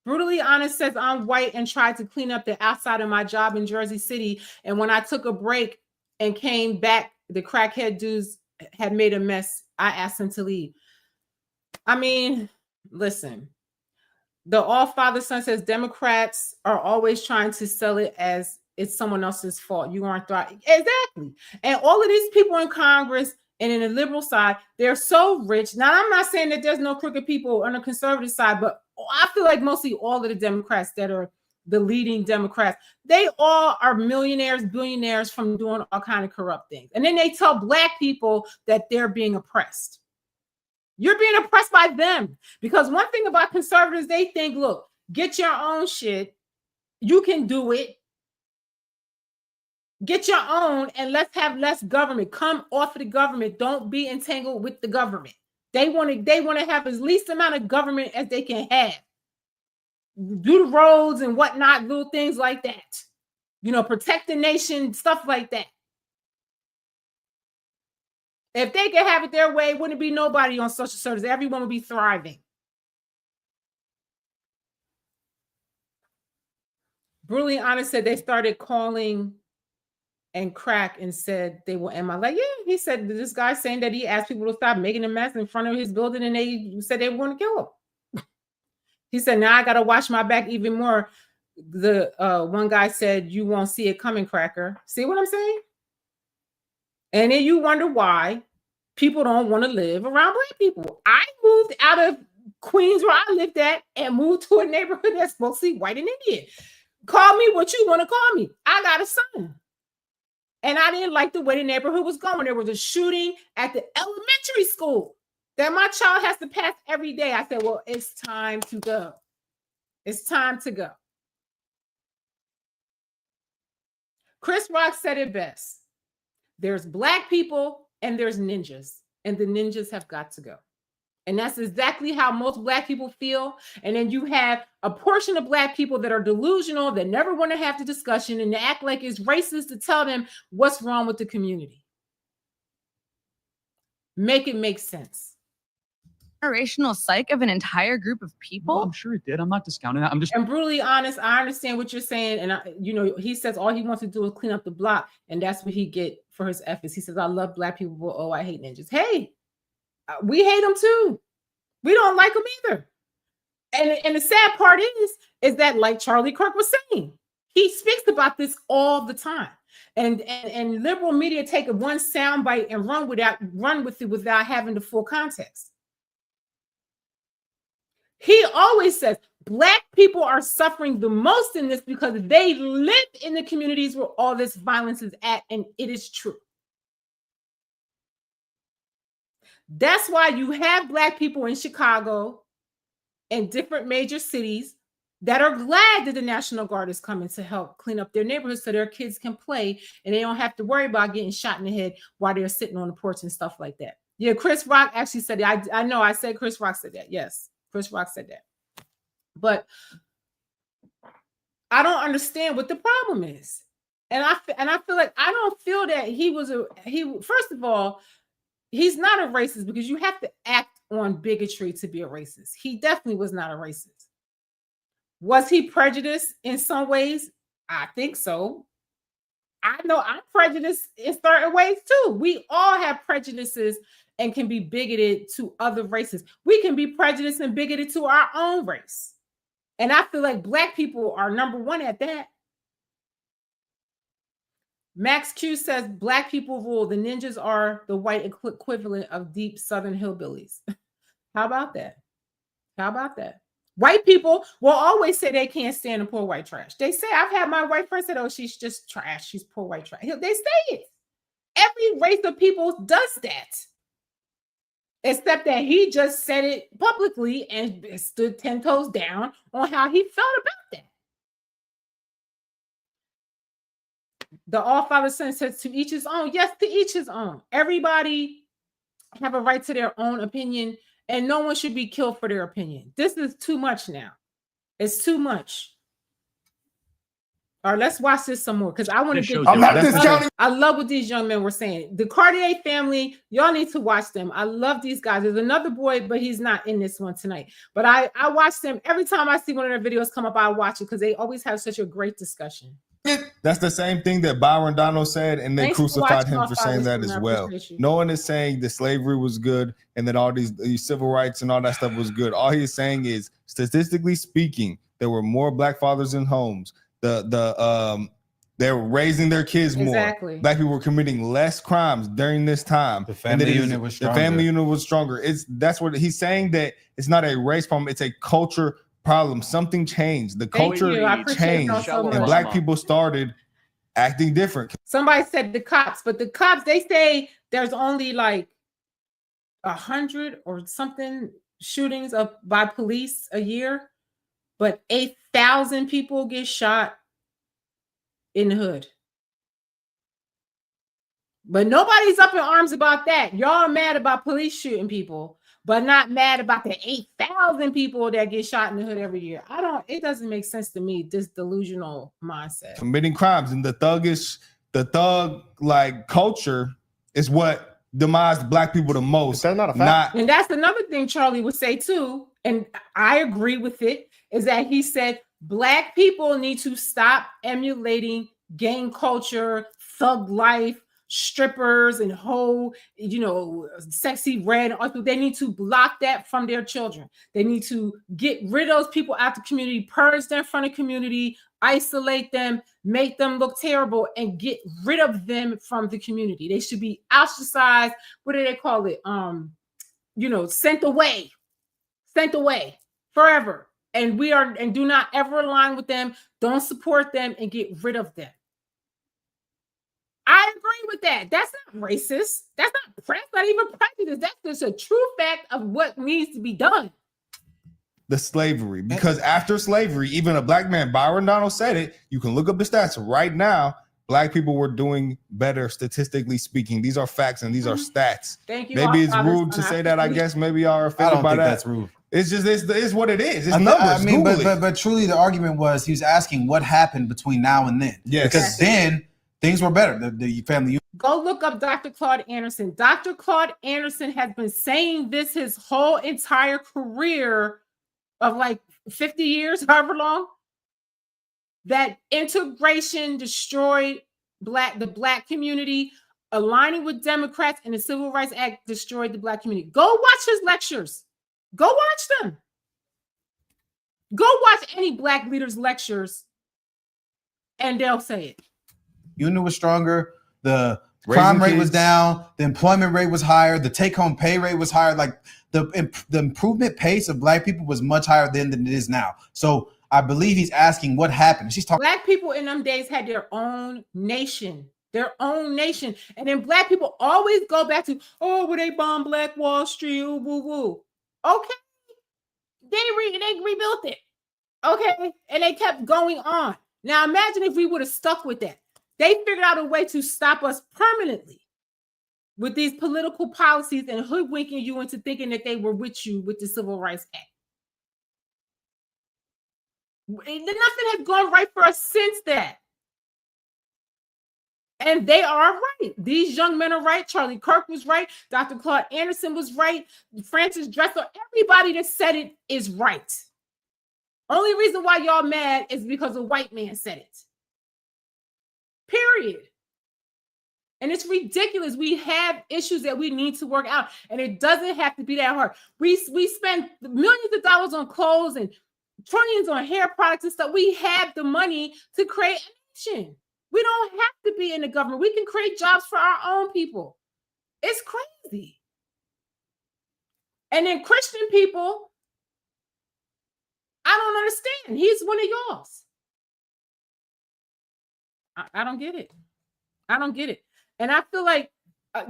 Brutally Honest says, I'm white and tried to clean up the outside of my job in Jersey City. And when I took a break and came back, the crackhead dudes had made a mess. I asked them to leave. I mean, listen, the All Father Son says Democrats are always trying to sell it as it's someone else's fault. You aren't thriving. Exactly. And all of these people in Congress and in the liberal side, they're so rich. Now, I'm not saying that there's no crooked people on the conservative side, but I feel like mostly all of the Democrats that are the leading Democrats, they all are millionaires, billionaires from doing all kind of corrupt things. And then they tell Black people that they're being oppressed. You're being oppressed by them. Because one thing about conservatives, they think, look, get your own shit. You can do it. Get your own and let's have less government. Come off of the government. Don't be entangled with the government. They want to have as least amount of government as they can have. Do the roads and whatnot, little things like that. You know, protect the nation, stuff like that. If they could have it their way, it wouldn't be nobody on social service. Everyone would be thriving. Brutally Honest said they started calling and Crack and said they will end my life. Yeah, he said this guy saying that he asked people to stop making a mess in front of his building and they said they were going to kill him. He said, now I got to watch my back even more. The one guy said, you won't see it coming, Cracker. See what I'm saying? And then you wonder why people don't want to live around Black people. I moved out of Queens where I lived at and moved to a neighborhood that's mostly white and Indian. Call me what you want to call me. I got a son. And I didn't like the way the neighborhood was going. There was a shooting at the elementary school that my child has to pass every day. I said, well, it's time to go. It's time to go. Chris Rock said it best. There's Black people and there's ninjas, and the ninjas have got to go. And that's exactly how most Black people feel. And then you have a portion of Black people that are delusional, that never want to have the discussion and they act like it's racist to tell them what's wrong with the community. Make it make sense. Generational psych of an entire group of people. Well, I'm sure it did. I'm not discounting that. I'm just and brutally honest. I understand what you're saying, and he says all he wants to do is clean up the block, and that's what he get for his efforts. He says, "I love Black people, but oh, I hate ninjas." Hey, we hate them too. We don't like them either. And the sad part is that, like Charlie Kirk was saying, he speaks about this all the time. And liberal media take one soundbite and run with it without having the full context. He always says Black people are suffering the most in this because they live in the communities where all this violence is at, and it is true. That's why you have Black people in Chicago and different major cities that are glad that the National Guard is coming to help clean up their neighborhoods so their kids can play and they don't have to worry about getting shot in the head while they're sitting on the porch and stuff like that. Yeah, Chris Rock actually said that. I know I said Chris Rock said that. Yes, Chris Rock said that. But I don't understand what the problem is. And I feel like I don't feel that first of all, he's not a racist because you have to act on bigotry to be a racist. He definitely was not a racist. Was he prejudiced in some ways? I think so. I know I'm prejudiced in certain ways too. We all have prejudices and can be bigoted to other races. We can be prejudiced and bigoted to our own race. And I feel like Black people are number one at that. Max Q says Black people rule. The ninjas are the white equivalent of deep Southern hillbillies. How about that? How about that? White people will always say they can't stand the poor white trash. They say, I've had my white friends say, oh, she's just trash. She's poor white trash. They say it. every race of people does that. Except that he just said it publicly and stood 10 toes down on how he felt about that. The All Father Son says to each his own. Yes, to each his own. Everybody have a right to their own opinion, and no one should be killed for their opinion. This is too much now. It's too much. All right, let's watch this some more because I want to get. I love what these young men were saying. The Cartier family, y'all need to watch them. I love these guys. There's another boy, but he's not in this one tonight. But I watch them every time I see one of their videos come up. I watch it because they always have such a great discussion. That's the same thing that Byron Donald said, and they crucified him for saying that as well. No one is saying that slavery was good and that all these civil rights and all that stuff was good. All he's saying is, statistically speaking, there were more black fathers in homes. They were raising their kids more. Exactly. Black people were committing less crimes during this time. The family unit was stronger. The family unit was stronger. That's what he's saying, that it's not a race problem, it's a culture problem. Something changed. The culture changed, and black people started acting different. Somebody said the cops, but the cops, they say there's only like 100 or something shootings by police a year, but 8,000 people get shot in the hood. But nobody's up in arms about that. Y'all are mad about police shooting people, but not mad about the 8,000 people that get shot in the hood every year. It doesn't make sense to me, this delusional mindset. Committing crimes, and the thug like culture is what demised black people the most. That's not a fact. And that's another thing Charlie would say too, and I agree with it, is that he said black people need to stop emulating gang culture, thug life, strippers, and whole, sexy red. They need to block that from their children. They need to get rid of those people out the community, purge them from the community, isolate them, make them look terrible, and get rid of them from the community. They should be ostracized. What do they call it? Sent away forever. And do not ever align with them. Don't support them and get rid of them. I agree with that. That's not racist. That's not even prejudice. That's just a true fact of what needs to be done. The slavery, because after slavery, even a black man, Byron Donald said it. You can look up the stats right now. Black people were doing better statistically speaking. These are facts and these are stats. Thank you. Maybe it's rude to say that. I guess maybe y'all are offended by that. That's rude. It's just it's what it is. It's numbers. I mean, but truly, the argument was he was asking what happened between now and then. Yes. Because then things were better. The family. Go look up Dr. Claude Anderson. Dr. Claude Anderson has been saying this his whole entire career of like 50 years, however long, that integration destroyed the black community. Aligning with Democrats and the Civil Rights Act destroyed the black community. Go watch his lectures. Go watch them. Go watch any black leaders' lectures, and they'll say it. Unit was stronger. The crime rate was down. The employment rate was higher. The take-home pay rate was higher. Like the improvement pace of black people was much higher then than it is now. So I believe he's asking what happened. She's talking. Black people in them days had their own nation. Their own nation. And then black people always go back to, well, they bombed Black Wall Street, woo, woo. Okay. They rebuilt it. Okay. And they kept going on. Now imagine if we would have stuck with that. They figured out a way to stop us permanently with these political policies and hoodwinking you into thinking that they were with you with the Civil Rights Act. Nothing has gone right for us since that. And they are right. These young men are right. Charlie Kirk was right. Dr. Claude Anderson was right. Francis Dressel, everybody that said it is right. Only reason why y'all mad is because a white man said it. Period. And it's ridiculous. We have issues that we need to work out. And it doesn't have to be that hard. We spend millions of dollars on clothes and trillions on hair products and stuff. We have the money to create a nation. We don't have to be in the government. We can create jobs for our own people. It's crazy. And then Christian people, I don't understand. He's one of y'all's. I don't get it. I don't get it. And I feel like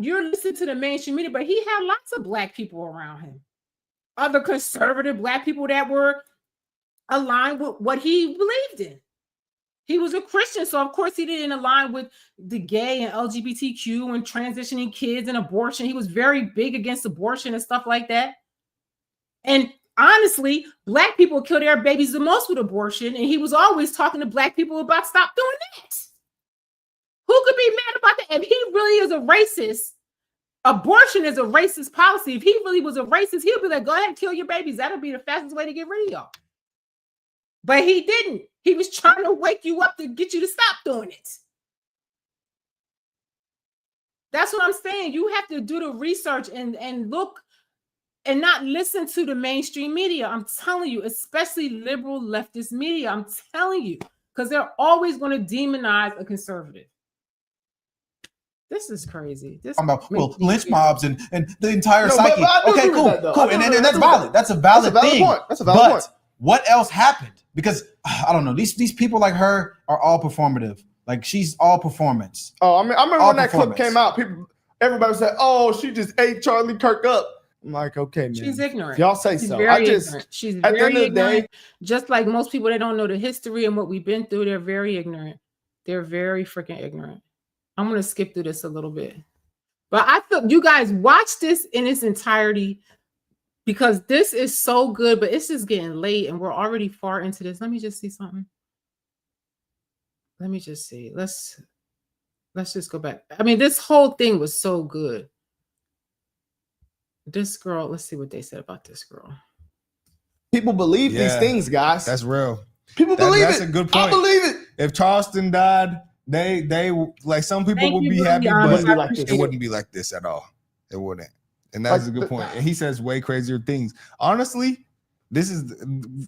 you're listening to the mainstream media, but he had lots of black people around him. Other conservative black people that were aligned with what he believed in. He was a Christian, so of course he didn't align with the gay and LGBTQ and transitioning kids and abortion. He was very big against abortion and stuff like that. And honestly, black people kill their babies the most with abortion, and he was always talking to black people about stop doing that. Who could be mad about that? If he really is a racist, abortion is a racist policy. If he really was a racist, he'll be like, go ahead and kill your babies. That'll be the fastest way to get rid of y'all. But he didn't. He was trying to wake you up to get you to stop doing it. That's what I'm saying. You have to do the research and look and not listen to the mainstream media. I'm telling you, especially liberal leftist media. I'm telling you, because they're always going to demonize a conservative. This is crazy. This lynch mobs and the entire psyche. Okay, cool, cool, and that's valid. That's a valid thing. That's a valid point. What else happened? Because I don't know. These people like her are all performative. Like she's all performance. Oh, I remember when that clip came out. Everybody said, "Oh, she just ate Charlie Kirk up." I'm like, okay, man. She's ignorant. Y'all say She's so. Very ignorant. She's at the end of the day, just like most people that don't know the history and what we've been through, they're very ignorant. They're very freaking ignorant. I'm gonna skip through this a little bit, but I feel you guys watch this in its entirety because this is so good. But it's just getting late, and we're already far into this. Let me just see something. Let me just see. Let's just go back. I mean, this whole thing was so good. This girl, let's see what they said about this girle. People believe these things, guys. That's real. People believe that's it. That's a good point. I believe it. If Charleston died, they like some people would be happy, but it wouldn't be like this at all. It wouldn't. And that's a good point. And he says way crazier things. Honestly, this is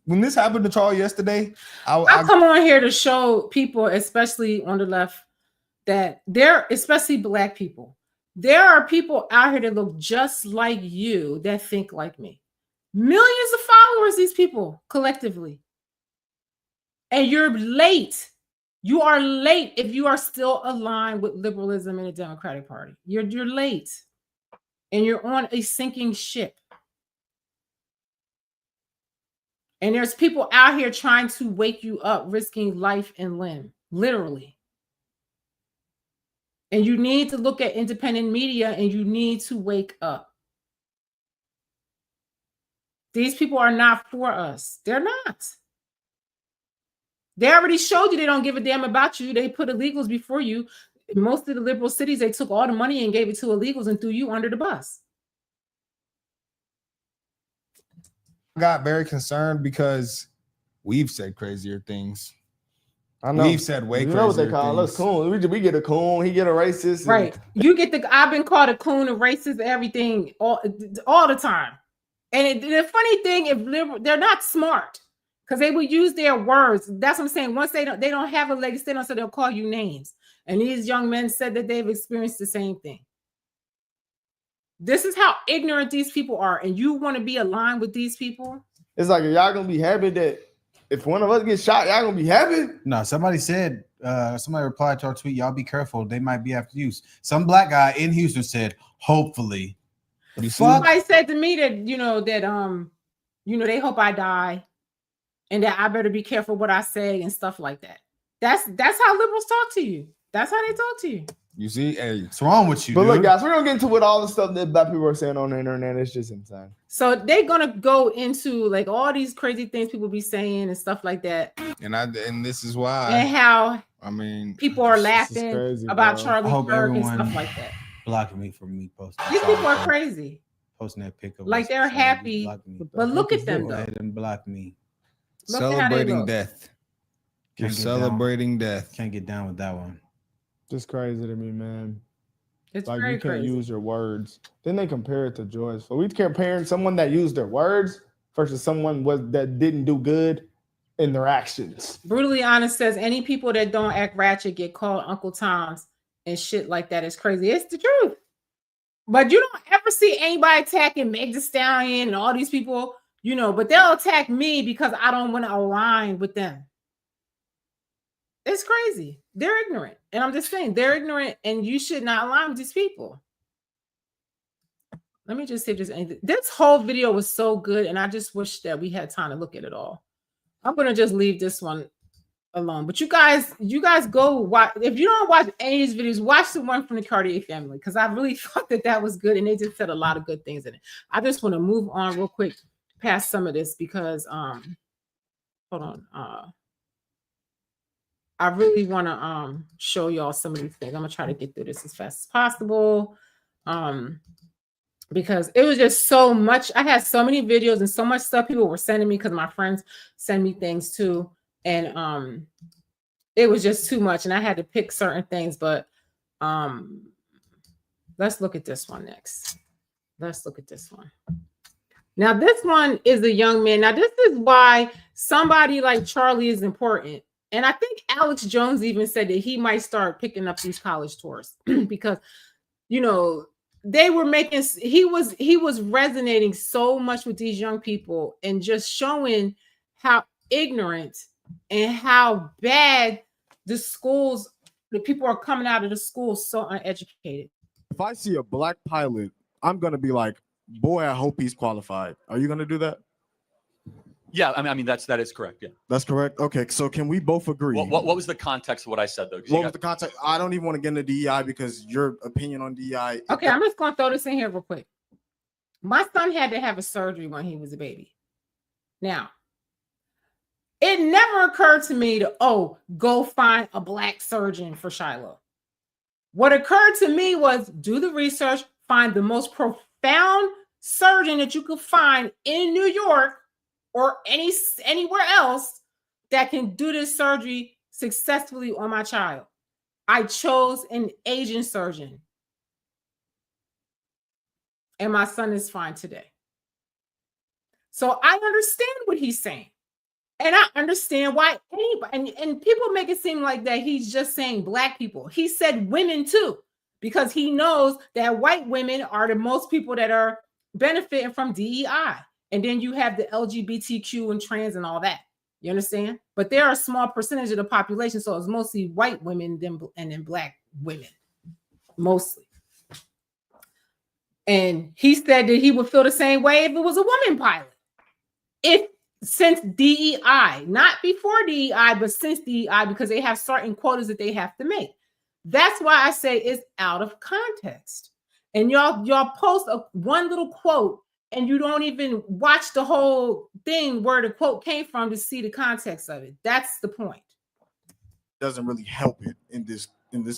when this happened to Charles yesterday. I come on here to show people, especially on the left, that they're especially black people. There are people out here that look just like you that think like me. Millions of followers, these people collectively. And you're late. You are late if you are still aligned with liberalism in the Democratic Party. You're late. And you're on a sinking ship. And there's people out here trying to wake you up, risking life and limb, literally. And you need to look at independent media and you need to wake up. These people are not for us. They're not. They already showed you they don't give a damn about you. They put illegals before you. In most of the liberal cities, they took all the money and gave it to illegals and threw you under the bus. I got very concerned because we've said crazier things. I know. We've said way crazier things. You know what they call us coon. We get a coon. He get a racist. Right. You get I've been called a coon, a racist, everything all the time. And the funny thing, if liberal, they're not smart because they will use their words. That's what I'm saying. Once they don't have a leg to stand on, so they'll call you names. And these young men said that they've experienced the same thing. This is how ignorant these people are. And you want to be aligned with these people? It's like, are y'all going to be happy that if one of us gets shot, y'all going to be happy? No, somebody said, somebody replied to our tweet, y'all be careful. They might be after you. Some black guy in Houston said, hopefully. Somebody said to me that, they hope I die and that I better be careful what I say and stuff like that. That's how liberals talk to you. That's how they talk to you. You see, hey, what's wrong with you? But look, guys, we're gonna get into what all the stuff that black people are saying on the internet. It's just insane. So they're gonna go into like all these crazy things people be saying and stuff like that. And this is why. And how people are this laughing crazy, about bro. Charlie Kirk and stuff like that. Blocking me from me posting. These people are crazy. Posting that pic of like they're happy, but look at them though. And block me. Celebrating death. You're celebrating death. Can't get down with that one. Just crazy to me, man. It's like very you can't crazy. use your words. Then they compare it to George. So we comparing someone that used their words versus someone that didn't do good in their actions. Brutally Honest says any people that don't act ratchet get called Uncle Toms and shit like that is crazy. It's the truth. But you don't ever see anybody attacking Meg Thee Stallion and all these people, but they'll attack me because I don't want to align with them. It's crazy. They're ignorant. And I'm just saying, they're ignorant, and you should not align with these people. Let me just see if there's anything. This whole video was so good, and I just wish that we had time to look at it all. I'm going to just leave this one alone. But you guys go watch. If you don't watch any of these videos, watch the one from the Cartier family, because I really thought that was good, and they just said a lot of good things in it. I just want to move on real quick past some of this because hold on. I really want to show y'all some of these things. I'm gonna try to get through this as fast as possible. Because it was just so much. I had so many videos and so much stuff people were sending me, because my friends send me things too. And it was just too much. And I had to pick certain things. But let's look at this one next. Let's look at this one. Now, this one is a young man. Now, this is why somebody like Charlie is important. And I think Alex Jones even said that he might start picking up these college tours because, you know, they were making, he was resonating so much with these young people and just showing how ignorant and how bad the schools, the people are coming out of the schools so uneducated. If I see a black pilot, I'm going to be like, boy, I hope he's qualified. Are you going to do that? Yeah, I mean that is correct. Yeah, that's correct. Okay, so can we both agree? What was the context of what I said though? What was the context? I don't even want to get into DEI because your opinion on DEI. Okay, I'm just going to throw this in here real quick. My son had to have a surgery when he was a baby. Now, it never occurred to me to go find a black surgeon for Shiloh. What occurred to me was do the research, find the most profound surgeon that you could find in New York or anywhere else that can do this surgery successfully on my child. I chose an Asian surgeon. And my son is fine today. So I understand what he's saying. And I understand why anybody, and people make it seem like that he's just saying black people. He said women too, because he knows that white women are the most people that are benefiting from DEI. And then you have the LGBTQ and trans and all that. You understand? But there are a small percentage of the population, so it's mostly white women and then black women, mostly. And he said that he would feel the same way if it was a woman pilot. Since DEI, not before DEI, but since DEI, because they have certain quotas that they have to make. That's why I say it's out of context. And y'all post one little quote, and you don't even watch the whole thing where the quote came from to see the context of it. That's the point. Doesn't really help it in this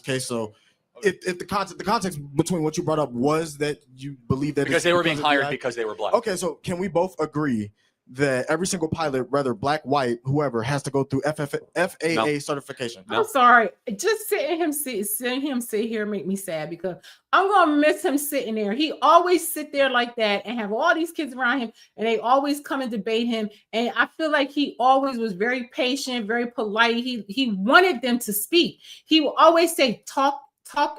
case. So if the context between what you brought up was that you believe that because they were being hired because they were black. Okay, so can we both agree that every single pilot, whether black, white, whoever, has to go through FAA certification? I'm sorry. Just seeing him sit here make me sad, because I'm gonna miss him sitting there. He always sit there like that and have all these kids around him, and they always come and debate him. And I feel like he always was very patient, very polite. He wanted them to speak. He will always say, talk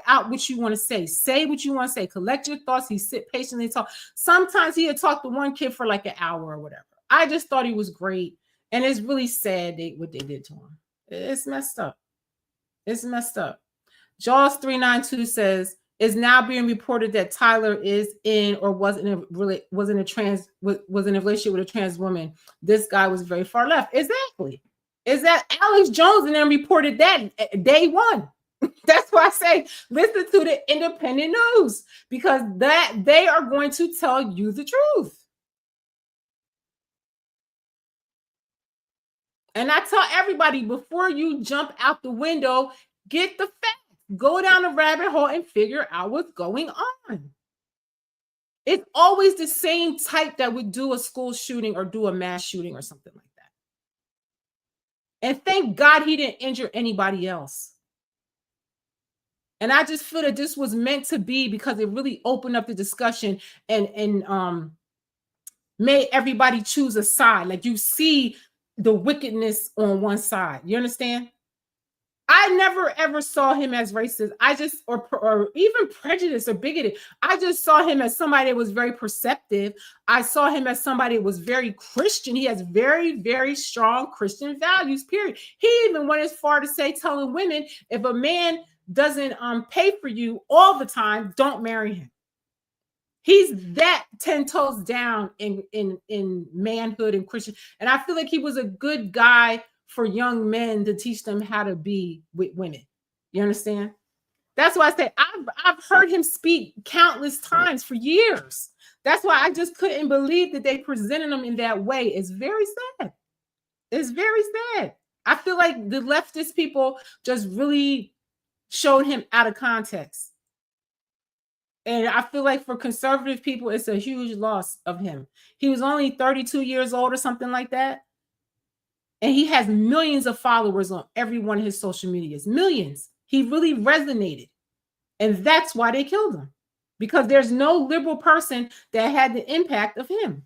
out what you want to say what you want to say, collect your thoughts. He sit patiently talk. Sometimes he had talked to one kid for like an hour or whatever. I just thought he was great. And it's really sad what they did to him. It's messed up. It's messed up. Jaws 392 says, is now being reported that Tyler is in or was in a relationship with a trans woman. This guy was very far left. Exactly. Is that Alex Jones and them reported that day one? That's why I say listen to the independent news, because that they are going to tell you the truth. And I tell everybody, before you jump out the window, get the facts. Go down the rabbit hole and figure out what's going on. It's always the same type that would do a school shooting or do a mass shooting or something like that. And thank God he didn't injure anybody else. And I just feel that this was meant to be, because it really opened up the discussion and made everybody choose a side. Like, you see the wickedness on one side. You understand? I never ever saw him as racist. I just or even prejudiced or bigoted. I just saw him as somebody that was very perceptive. I saw him as somebody that was very Christian. He has very, very strong Christian values, period. He even went as far to say, telling women, if a man doesn't pay for you all the time, don't marry him. He's that 10 toes down in manhood and Christian. And I feel like he was a good guy for young men to teach them how to be with women. You understand? That's why I say I've heard him speak countless times for years. That's why I just couldn't believe that they presented him in that way. It's very sad. It's very sad. I feel like the leftist people just really showed him out of context. And I feel like for conservative people, it's a huge loss of him. He was only 32 years old or something like that. And he has millions of followers on every one of his social medias. Millions. He really resonated. And that's why they killed him. Because there's no liberal person that had the impact of him.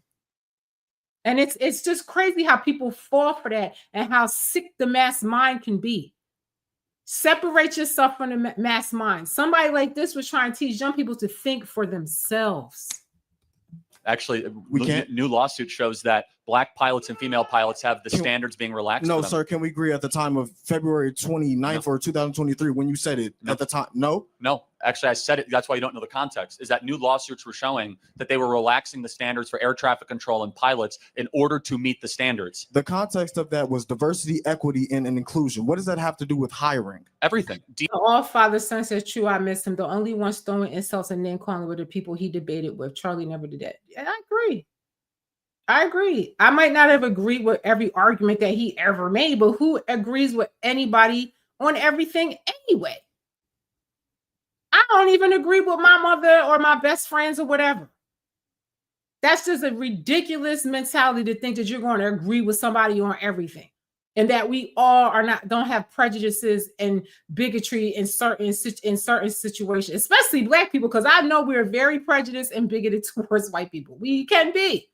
And it's just crazy how people fall for that and how sick the mass mind can be. Separate yourself from the mass mind. Somebody like this was trying to teach young people to think for themselves. Actually, new lawsuit shows that black pilots and female pilots have the standards being relaxed. No, sir. Can we agree at the time of February 29th or 2023 when you said it at the time? No? No. Actually, I said it. That's why you don't know the context. Is that new lawsuits were showing that they were relaxing the standards for air traffic control and pilots in order to meet the standards. The context of that was diversity, equity, and inclusion. What does that have to do with hiring? Everything. All father son says, true, I miss him. The only one throwing insults and name calling were the people he debated with. Charlie never did that. And I agree. I agree. I might not have agreed with every argument that he ever made, but who agrees with anybody on everything anyway? I don't even agree with my mother or my best friends or whatever. That's just a ridiculous mentality to think that you're going to agree with somebody on everything, and that we all don't have prejudices and bigotry in certain situations, especially black people, because I know we're very prejudiced and bigoted towards white people. We can be.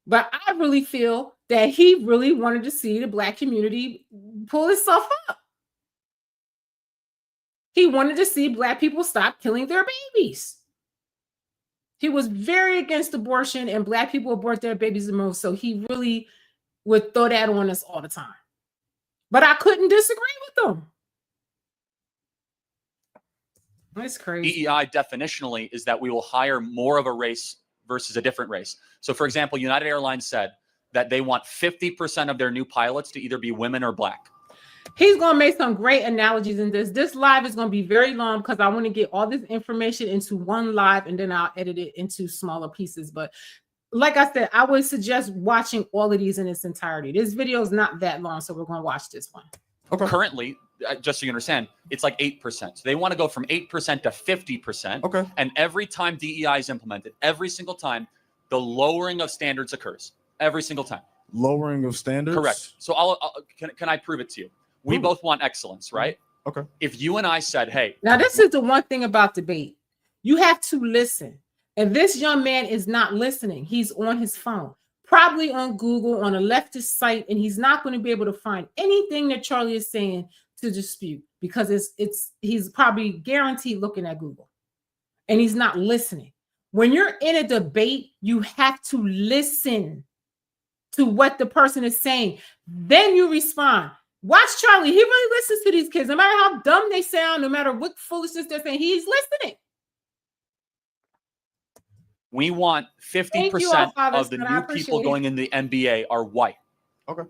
But I really feel that he really wanted to see the black community pull itself up. He wanted to see black people stop killing their babies. He was very against abortion, and black people abort their babies the most. So he really would throw that on us all the time. But I couldn't disagree with him. That's crazy. DEI definitionally is that we will hire more of a race versus a different race. So, for example, United Airlines said that they want 50% of their new pilots to either be women or black. He's going to make some great analogies in this. This live is going to be very long because I want to get all this information into one live, and then I'll edit it into smaller pieces. But like I said, I would suggest watching all of these in its entirety. This video is not that long, so we're going to watch this one. Okay. Currently, just so you understand, it's like 8%. So they want to go from 8% to 50%. Okay. And every time DEI is implemented, every single time, the lowering of standards occurs. Every single time. Lowering of standards? Correct. So can I prove it to you? We both want excellence, right? Okay. If you and I said, hey. Now, this is the one thing about debate. You have to listen. And this young man is not listening. He's on his phone, probably on Google, on a leftist site, and he's not going to be able to find anything that Charlie is saying to dispute, because he's probably guaranteed looking at Google, and he's not listening. When you're in a debate, you have to listen to what the person is saying. Then you respond. Watch Charlie. He really listens to these kids. No matter how dumb they sound, no matter what foolishness they're saying, he's listening. We want 50% of the new people going in the NBA are white. Okay.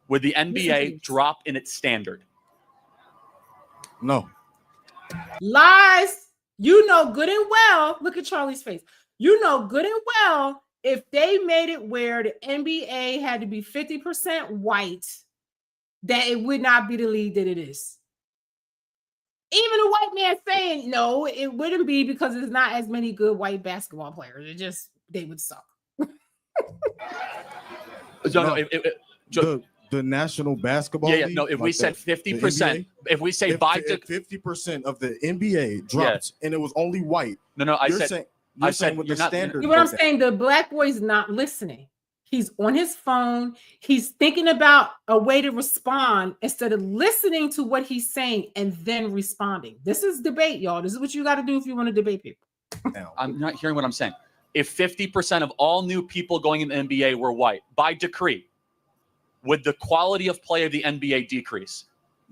Would the NBA drop in its standard? No. Lies. You know good and well. Look at Charlie's face. You know good and well, if they made it where the NBA had to be 50% white, that it would not be the league that it is. Even a white man saying no, it wouldn't be, because there's not as many good white basketball players. They would suck. The National Basketball League. No. If we said 50%, if we say 50% of the NBA dropped, and it was only white. No. I said with the standard. What I'm saying, the black boy's not listening. He's on his phone. He's thinking about a way to respond instead of listening to what he's saying and then responding. This is debate, y'all. This is what you got to do if you want to debate people. I'm not hearing what I'm saying. If 50% of all new people going in the NBA were white by decree, would the quality of play of the NBA decrease?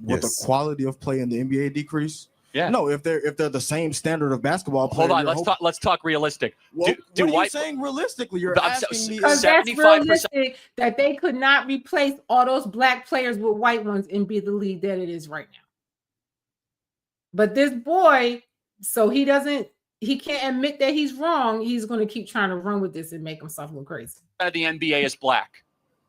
Would the quality of play in the NBA decrease? Yeah. No, if they're the same standard of basketball play. Hold on, let's talk realistic. Well, do what are white you saying realistically? You're But I'm asking me. Because that's realistic that they could not replace all those black players with white ones and be the league that it is right now. But this boy, so he can't admit that he's wrong. He's going to keep trying to run with this and make himself look crazy. The NBA is black.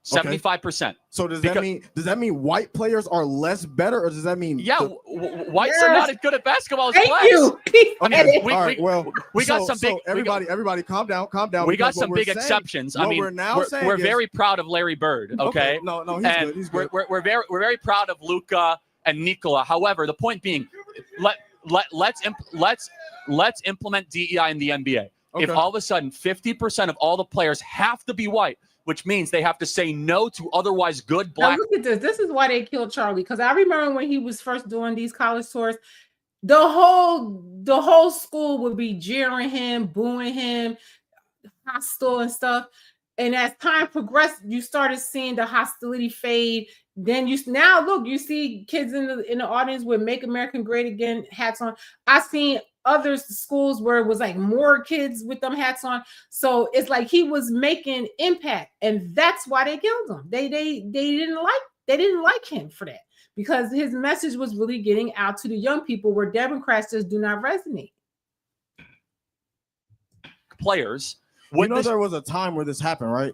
75%. So does that mean white players are less better, or does that mean whites are not as good at basketball as Thank blacks? you. Okay. All right. Well, we got some big. Everybody, calm down. We got because some what big we're saying- exceptions. I what mean, we're now saying we're is- very proud of Larry Bird. Okay. No, he's And good. He's good. We're very proud of Luka and Nikola. However, the point being, let's implement DEI in the NBA. If Okay. all of a sudden 50% of all the players have to be white, which means they have to say no to otherwise good Now black. look at this. This is why they killed Charlie. Because I remember when he was first doing these college tours, the whole school would be jeering him, booing him, hostile and stuff. And as time progressed, you started seeing the hostility fade. Then you see kids in the audience with "Make America Great Again" hats on. I seen other schools where it was like more kids with them hats on. So it's like he was making impact, and that's why they killed him. They didn't like him for that, because his message was really getting out to the young people where Democrats just do not resonate. Players. There was a time where this happened, right?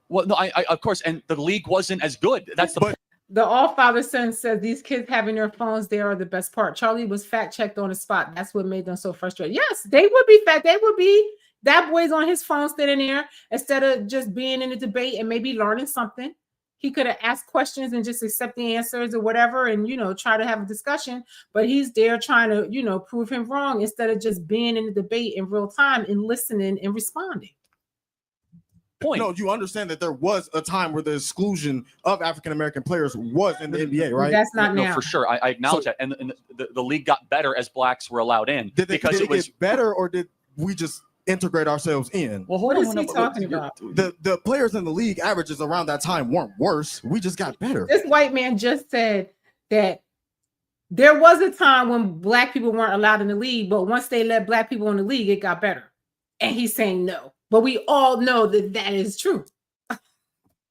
Well, no, I of course, and the league wasn't as good. That's the point. The All Father Son says these kids having their phones there are the best part. Charlie was fact checked on the spot. That's what made them so frustrated. Yes, they would be fact. They would be. That boy's on his phone sitting there instead of just being in a debate and maybe learning something. He could have asked questions and just accept the answers or whatever, and try to have a discussion. But he's there trying to prove him wrong instead of just being in the debate in real time and listening and responding. Point. No, you understand that there was a time where the exclusion of African American players was in the NBA, right? That's not no, now. for sure. I acknowledge that, and the league got better as blacks were allowed in Did because it it was get better, or did we just integrate ourselves in? Well, What is he talking about? The players in the league averages around that time weren't worse. We just got better. This white man just said that there was a time when black people weren't allowed in the league, but once they let black people in the league, it got better. And he's saying no. But we all know that is true.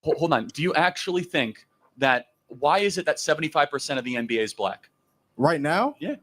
Hold on. Do you actually think that? Why is it that 75% of the NBA is black Right now? Yeah.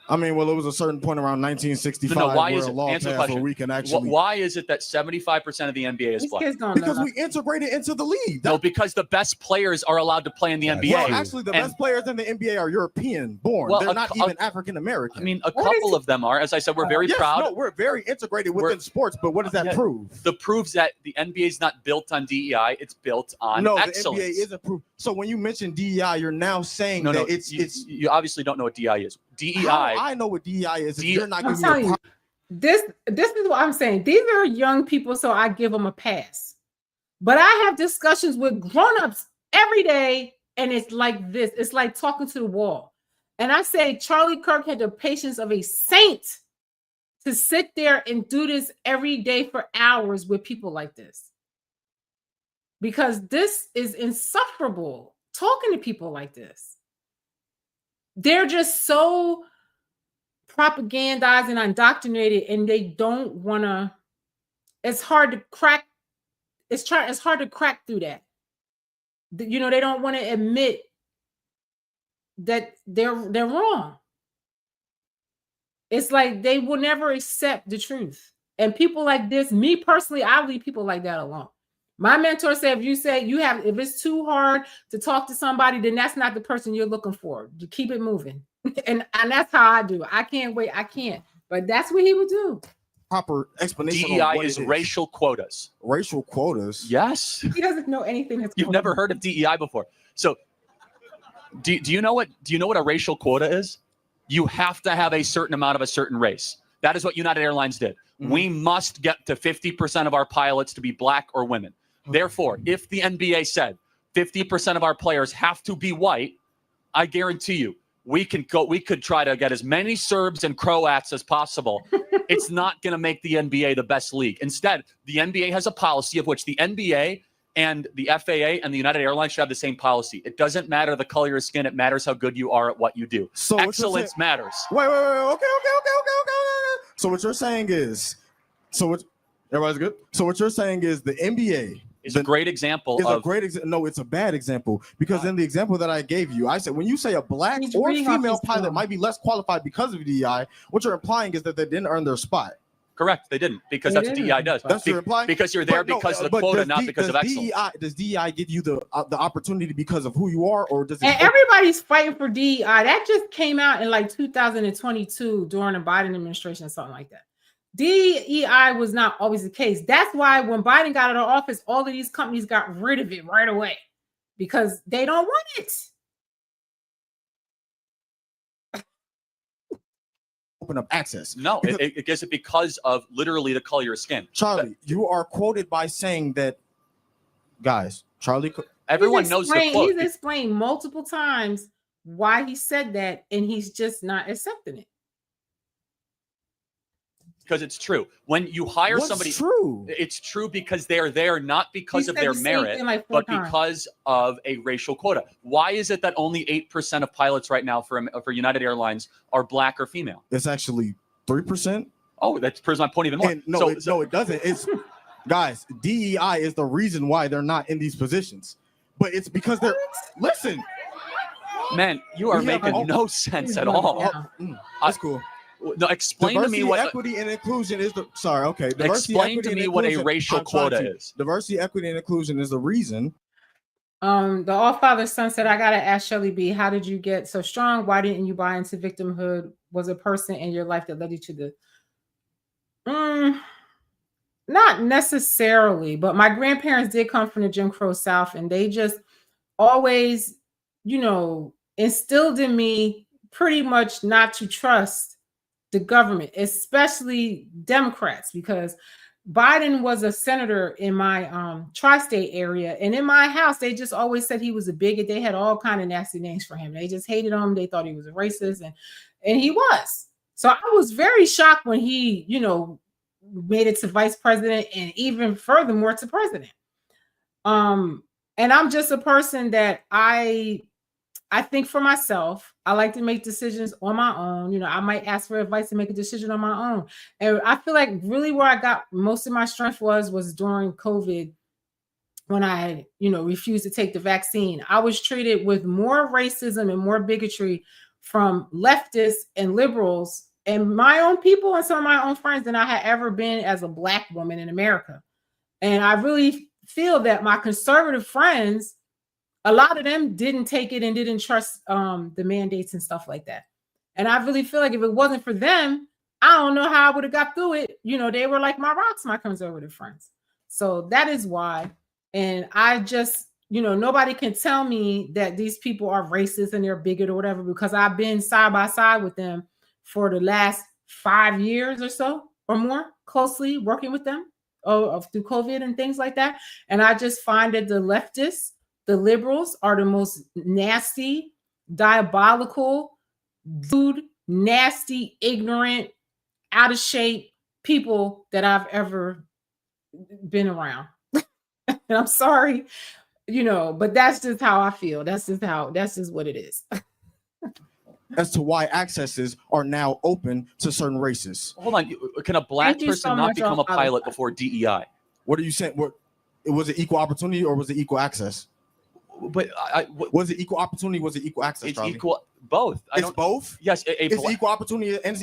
I mean, well, it was a certain point around 1965 No, why where is a it? law Answer the passed where question. we can actually. Why is it that 75% of the NBA is These black? kids don't Because know. we integrated into the league. No, because the best players are allowed to play in the NBA. Well, actually, the And- best players in the NBA are European born. Well, They're a not cou- even African American. I mean, a couple of them are. As I said, we're very Yes, proud. No, we're very integrated within sports, but what does that Yeah. prove? That proves that the NBA is not built on DEI; it's built on No, excellence. the NBA isn't proof. So when you mention DEI, you're now saying No, that no, it's you obviously don't know what DEI is. DEI. How I know what DEI is. If you're not I'm giving telling me a you, this is what I'm saying. These are young people, so I give them a pass. But I have discussions with grown-ups every day, and it's like this. It's like talking to the wall. And I say Charlie Kirk had the patience of a saint to sit there and do this every day for hours with people like this. Because this is insufferable, talking to people like this. They're just so propagandized and indoctrinated, and they don't want to. It's hard to crack. It's hard to crack through that. They don't want to admit that they're wrong. It's like they will never accept the truth. And people like this, me personally, I leave people like that alone. My mentor said, if it's too hard to talk to somebody, then that's not the person you're looking for. You keep it moving. and that's how I do. I can't wait. I can't. But that's what he would do. proper explanation. DEI on what is it racial quotas. Racial quotas? Yes. He doesn't know anything that's You've never heard of DEI before. So do you know what a racial quota is? You have to have a certain amount of a certain race. That is what United Airlines did. Mm-hmm. We must get to 50% of our pilots to be black or women. Therefore, if the NBA said 50% of our players have to be white, I guarantee you, we could try to get as many Serbs and Croats as possible. It's not going to make the NBA the best league. Instead, the NBA has a policy of which the NBA and the FAA and the United Airlines should have the same policy. It doesn't matter the color of your skin. It matters how good you are at what you do. So excellence matters. Wait. Okay. So what you're saying is, everybody's good. So what you're saying is the NBA is a great example. No, it's a bad example, because in the example that I gave you, I said when you say a black or female pilot might be less qualified because of DEI, what you're implying is that they didn't earn their spot. Correct, they didn't, because that's what DEI does. That's what you're implying. Because you're there because of the quota, not because of excellence. Does DEI give you the opportunity because of who you are, or does it? And everybody's fighting for DEI. That just came out in like 2022 during the Biden administration or something like that. DEI was not always the case. That's why when Biden got out of office, all of these companies got rid of it right away because they don't want it. Open up access. No, it gives it because of literally the color of your skin. Charlie, you are quoted by saying that, guys, Charlie. Everyone knows the quote. He's explained multiple times why he said that, and he's just not accepting it. Because it's true. When you hire somebody, it's true because they're there not because of their merit, but because of a racial quota. Why is it that only 8% of pilots right now for United Airlines are black or female? It's actually 3%. Oh, that proves my point even more. And no, it doesn't. It's guys, DEI is the reason why they're not in these positions, but it's because they're listen. Man, you are making no sense at all. That's cool. No, explain to me what equity and inclusion is. Explain to me what a racial quota is. Diversity, equity, and inclusion is the reason. The All-Father son said, I gotta ask Shelly B, how did you get so strong? Why didn't you buy into victimhood? Was a person in your life that led you to the not necessarily, but my grandparents did come from the Jim Crow South, and they just always, instilled in me pretty much not to trust the government, especially Democrats, because Biden was a senator in my tri-state area, and in my house they just always said he was a bigot. They had all kind of nasty names for him. They just hated him. They thought he was a racist, and he was. So I was very shocked when he made it to vice president, and even furthermore to president. And I'm just a person that I think for myself. I like to make decisions on my own. I might ask for advice to make a decision on my own. And I feel like really where I got most of my strength was during COVID, when I, refused to take the vaccine. I was treated with more racism and more bigotry from leftists and liberals and my own people and some of my own friends than I had ever been as a Black woman in America. And I really feel that my conservative friends, a lot of them didn't take it and didn't trust the mandates and stuff like that. And I really feel like if it wasn't for them, I don't know how I would have got through it. They were like my rocks, my conservative friends. So that is why. And I just, nobody can tell me that these people are racist and they're bigot or whatever, because I've been side by side with them for the last 5 years or so or more, closely working with them through COVID and things like that. And I just find that the leftists, the liberals are the most nasty, diabolical, rude, nasty, ignorant, out of shape people that I've ever been around. And I'm sorry, but that's just how I feel. That's just what it is. As to why accesses are now open to certain races. Hold on. Can a Black person not become a pilot before DEI? What are you saying? Was it equal opportunity or was it equal access? But was it equal opportunity? Was it equal access? It's Charlie? equal both. It's both. Yes, it's equal opportunity. And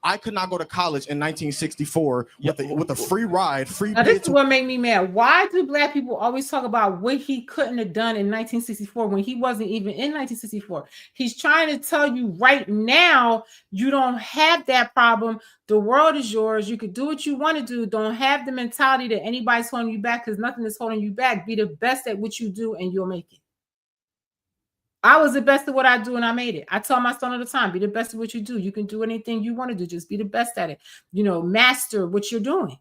I could not go to college in 1964 with a free ride, free. Now, this is what made me mad. Why do Black people always talk about what he couldn't have done in 1964 when he wasn't even in 1964? He's trying to tell you right now you don't have that problem. The world is yours. You could do what you want to do. Don't have the mentality that anybody's holding you back, because nothing is holding you back. Be the best at what you do and you'll make it. I was the best at what I do and I made it. I tell my son all the time, be the best at what you do. You can do anything you want to do. Just be the best at it. Master what you're doing.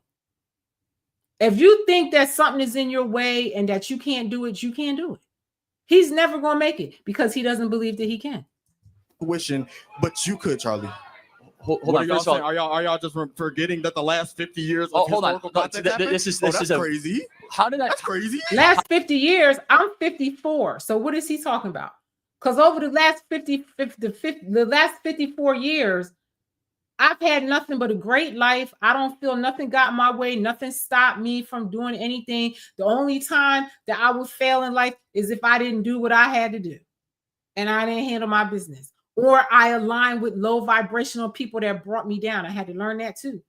If you think that something is in your way and that you can't do it, you can't do it. He's never going to make it because he doesn't believe that he can. Wishing, but you could, Charlie. Hold what on. are y'all First of saying? all, Are y'all just forgetting that the last 50 years of hold on. historical content happened? This is that's crazy. How did that? That's crazy. Last 50 years, I'm 54. So what is he talking about? Because over the last the last 54 years, I've had nothing but a great life. I don't feel nothing got in my way. Nothing stopped me from doing anything. The only time that I would fail in life is if I didn't do what I had to do and I didn't handle my business, or I aligned with low vibrational people that brought me down. I had to learn that too.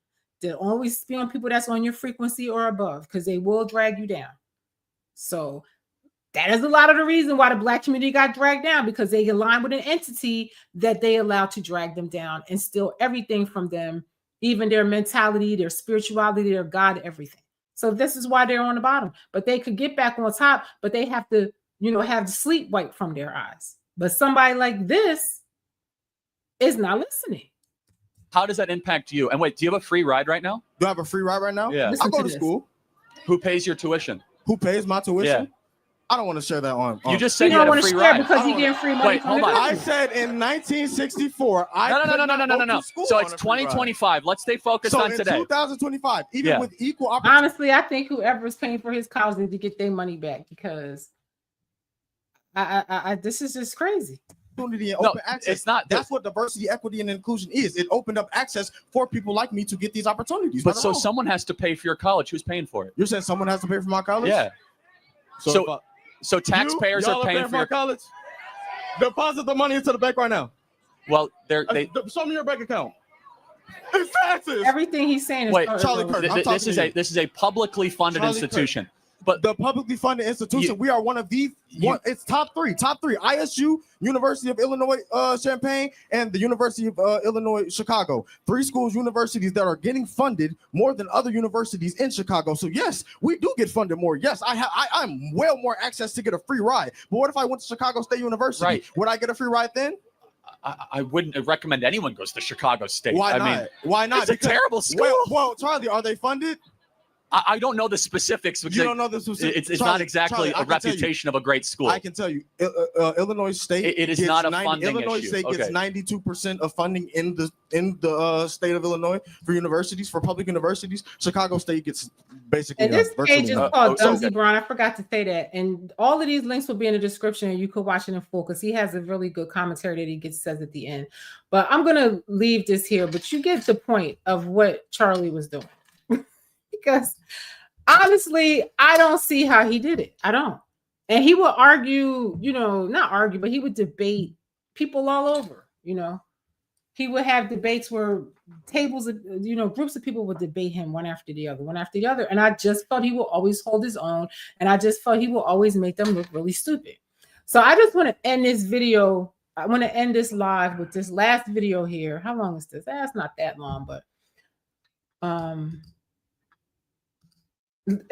To always be on people that's on your frequency or above, because they will drag you down. So that is a lot of the reason why the Black community got dragged down, because they aligned with an entity that they allowed to drag them down and steal everything from them, even their mentality, their spirituality, their God, everything. So this is why they're on the bottom. But they could get back on top, but they have to, have the sleep wiped from their eyes. But somebody like this is not listening. How does that impact you? And wait, do you have a free ride right now? Do I have a free ride right now? Yeah. I go to school. Who pays your tuition? Who pays my tuition? Yeah. I don't want to share that on. You just said you had a free ride. Because you get free money. Wait, hold on. I said in 1964. No. So it's 2025. Let's stay focused on in today. 2025, even with equal opportunity. Honestly, I think whoever is paying for his college needs to get their money back, because this is just crazy. Opportunity and open access. It's not. That's what diversity, equity, and inclusion is. It opened up access for people like me to get these opportunities. But so someone has to pay for your college. Who's paying for it? You're saying someone has to pay for my college? Yeah. So taxpayers are paying for your college. Deposit the money into the bank right now. Well, show me your bank account. It's taxes. Everything he's saying is wait, Charlie Kirk. This is a publicly funded institution. Kirk. But the publicly funded institution, we are one of the it's top three. ISU, University of Illinois Champaign, and the University of Illinois Chicago. 3 schools, universities that are getting funded more than other universities in Chicago. So yes, we do get funded more. Yes, I'm well more access to get a free ride. But what if I went to Chicago State University? Right. Would I get a free ride then? I wouldn't recommend anyone goes to Chicago State. Why not? Why not? It's a terrible school. Well, Charlie, are they funded? I don't know the specifics. You don't know the specifics. It's not exactly a reputation of a great school. I can tell you, Illinois State. It is not a funding Illinois issue. State gets 92% of funding in the state of Illinois for universities, for public universities. Chicago State gets basically. And this page is called Dumsy Brown. I forgot to say that. And all of these links will be in the description, and you could watch it in full, because he has a really good commentary that he says at the end. But I'm gonna leave this here. But you get the point of what Charlie was doing. Because honestly, I don't see how he did it. I don't. And he would argue, not argue, but he would debate people all over, He would have debates where tables of, groups of people would debate him one after the other. And I just felt he will always hold his own. And I just felt he will always make them look really stupid. So I just want to end this video. I want to end this live with this last video here. How long is this? It's not that long, but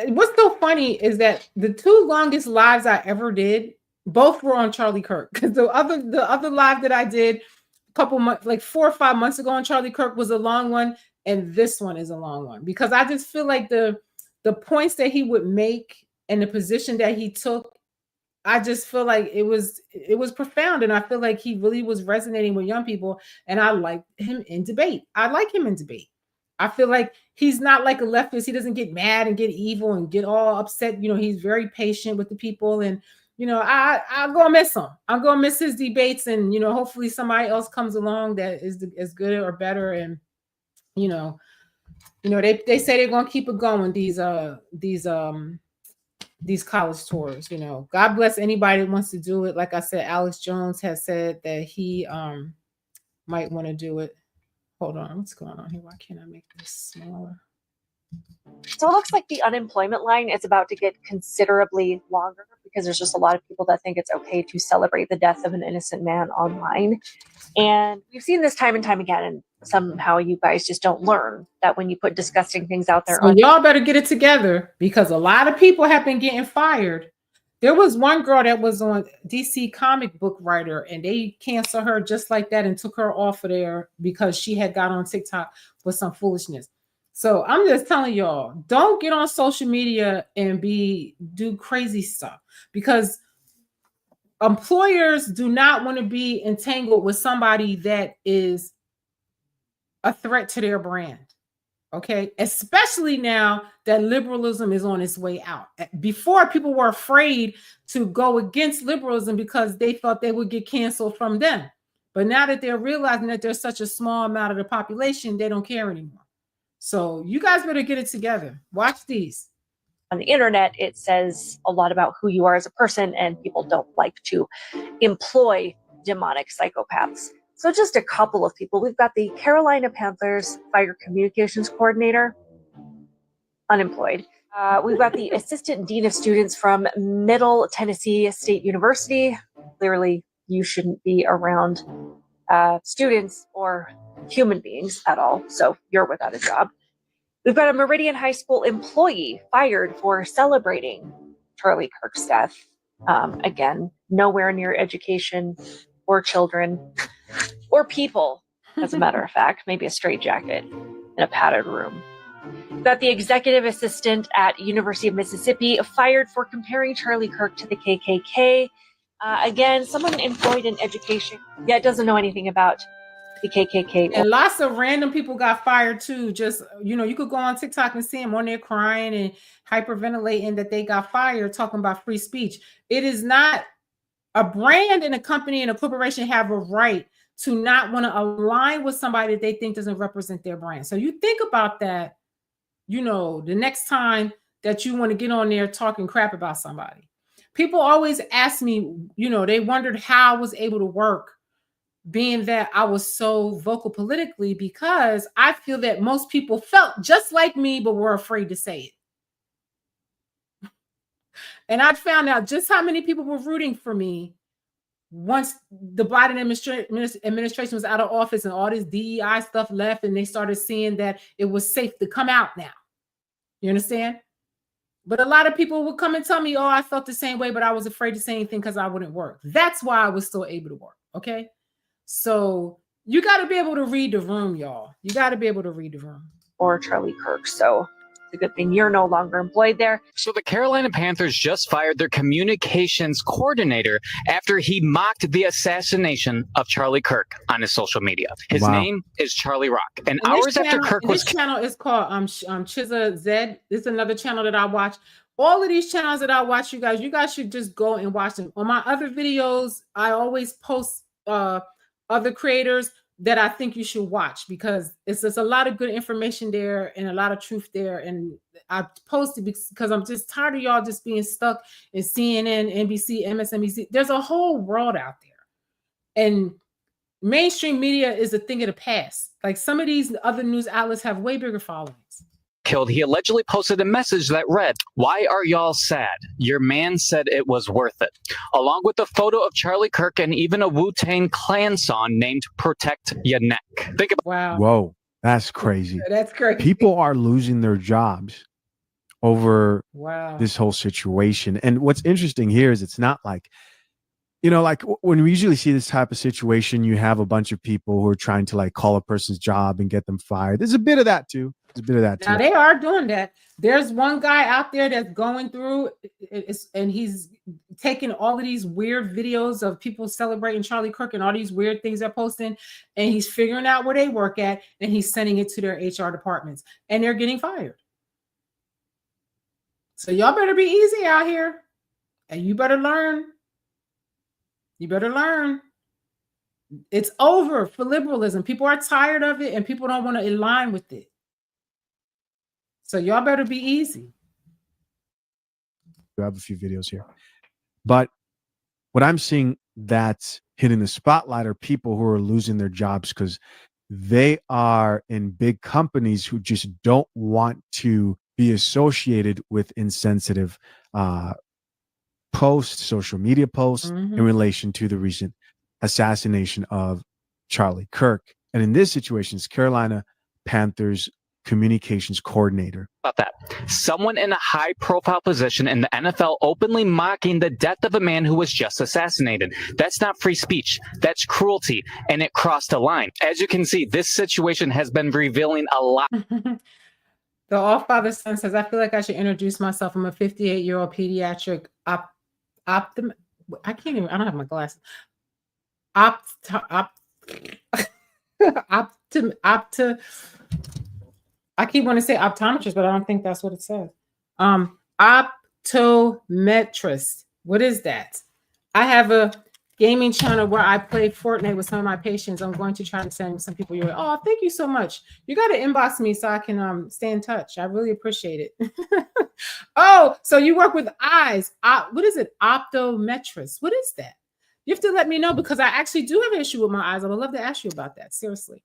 what's so funny is that the 2 longest lives I ever did, both were on Charlie Kirk. Because the other live that I did a couple months, like 4 or 5 months ago on Charlie Kirk, was a long one, and this one is a long one, because I just feel like the points that he would make and the position that he took, I just feel like it was profound, and I feel like he really was resonating with young people, and I like him in debate. I feel like he's not like a leftist. He doesn't get mad and get evil and get all upset. He's very patient with the people. And, I'm going to miss him. I'm going to miss his debates. And, hopefully somebody else comes along that is as good or better. And, they say they're going to keep it going, these college tours. God bless anybody that wants to do it. Like I said, Alex Jones has said that he might want to do it. Hold on, what's going on here? Why can't I make this smaller? So it looks like the unemployment line is about to get considerably longer, because there's just a lot of people that think it's okay to celebrate the death of an innocent man online. And we've seen this time and time again, and somehow you guys just don't learn that when you put disgusting things out there. So y'all better get it together, because a lot of people have been getting fired. There was one girl that was on DC comic book writer, and they canceled her just like that and took her off of there because she had got on TikTok with some foolishness. So I'm just telling y'all, don't get on social media and do crazy stuff, because employers do not want to be entangled with somebody that is a threat to their brand. Okay, especially now that liberalism is on its way out. Before, people were afraid to go against liberalism because they thought they would get canceled from them. But now that they're realizing that there's such a small amount of the population, they don't care anymore. So you guys better get it together. Watch these. On the internet, it says a lot about who you are as a person, and people don't like to employ demonic psychopaths. So just a couple of people. We've got the Carolina Panthers fire communications coordinator, unemployed. We've got the assistant dean of students from Middle Tennessee State University. Clearly, you shouldn't be around students or human beings at all, so you're without a job. We've got a Meridian High School employee fired for celebrating Charlie Kirk's death. Again, nowhere near education or children or people, as a matter of fact, maybe a straitjacket in a padded room. We've got the executive assistant at University of Mississippi fired for comparing Charlie Kirk to the KKK. Again, someone employed in education, yet doesn't know anything about the KKK. And lots of random people got fired too. Just, you could go on TikTok and see them on there crying and hyperventilating that they got fired, talking about free speech. It is not a brand, and a company and a corporation have a right to not want to align with somebody that they think doesn't represent their brand. So you think about that, the next time that you want to get on there talking crap about somebody. People always ask me, they wondered how I was able to work, being that I was so vocal politically, because I feel that most people felt just like me, but were afraid to say it. And I found out just how many people were rooting for me once the Biden administration was out of office and all this DEI stuff left, and they started seeing that it was safe to come out now. You understand? But a lot of people would come and tell me, oh, I felt the same way, but I was afraid to say anything because I wouldn't work. That's why I was still able to work. Okay. So you got to be able to read the room, y'all. You got to be able to read the room. Or Charlie Kirk. So it's a good thing you're no longer employed there. So the Carolina Panthers just fired their communications coordinator after he mocked the assassination of Charlie Kirk on his social media. His name is Charlie Rock. And hours after Kirk was... This channel is called Chiza Zed. This is another channel that I watch. All of these channels that I watch, you guys should just go and watch them. On my other videos, I always post other creators that I think you should watch, because it's just a lot of good information there and a lot of truth there. And I posted because I'm just tired of y'all just being stuck in CNN, NBC, MSNBC. There's a whole world out there, and mainstream media is a thing of the past. Like, some of these other news outlets have way bigger followings. Killed, he allegedly posted a message that read, "Why are y'all sad? Your man said it was worth it," along with a photo of Charlie Kirk and even a Wu-Tang Clan song named "Protect Your Neck." Think about Whoa, that's crazy. That's crazy. People are losing their jobs over this whole situation. And what's interesting here is it's not like, like when we usually see this type of situation, you have a bunch of people who are trying to call a person's job and get them fired. There's a bit of that too. Now they are doing that. There's one guy out there that's going through and he's taking all of these weird videos of people celebrating Charlie Kirk and all these weird things they're posting, and he's figuring out where they work at, and he's sending it to their HR departments, and they're getting fired. So y'all better be easy out here, and you better learn. You better learn. It's over for liberalism. People are tired of it, and people don't want to align with it. So y'all better be easy. I have a few videos here. But what I'm seeing that's hitting the spotlight are people who are losing their jobs because they are in big companies who just don't want to be associated with insensitive posts, social media posts in relation to the recent assassination of Charlie Kirk. And in this situation, it's Carolina Panthers communications coordinator. About that, someone in a high-profile position in the NFL openly mocking the death of a man who was just assassinated. That's not free speech. That's cruelty, and it crossed a line. As you can see, this situation has been revealing a lot. The All-Father son says, I feel like I should introduce myself. I'm a 58-year-old pediatric I can't even, I don't have my glasses. I keep wanting to say optometrist, but I don't think that's what it says. Optometrist. What is that? I have a gaming channel where I play Fortnite with some of my patients. I'm going to try to send some people your way. Oh, thank you so much. You got to inbox me so I can stay in touch. I really appreciate it. Oh, so you work with eyes. What is it? Optometrist. What is that? You have to let me know because I actually do have an issue with my eyes. I would love to ask you about that. Seriously.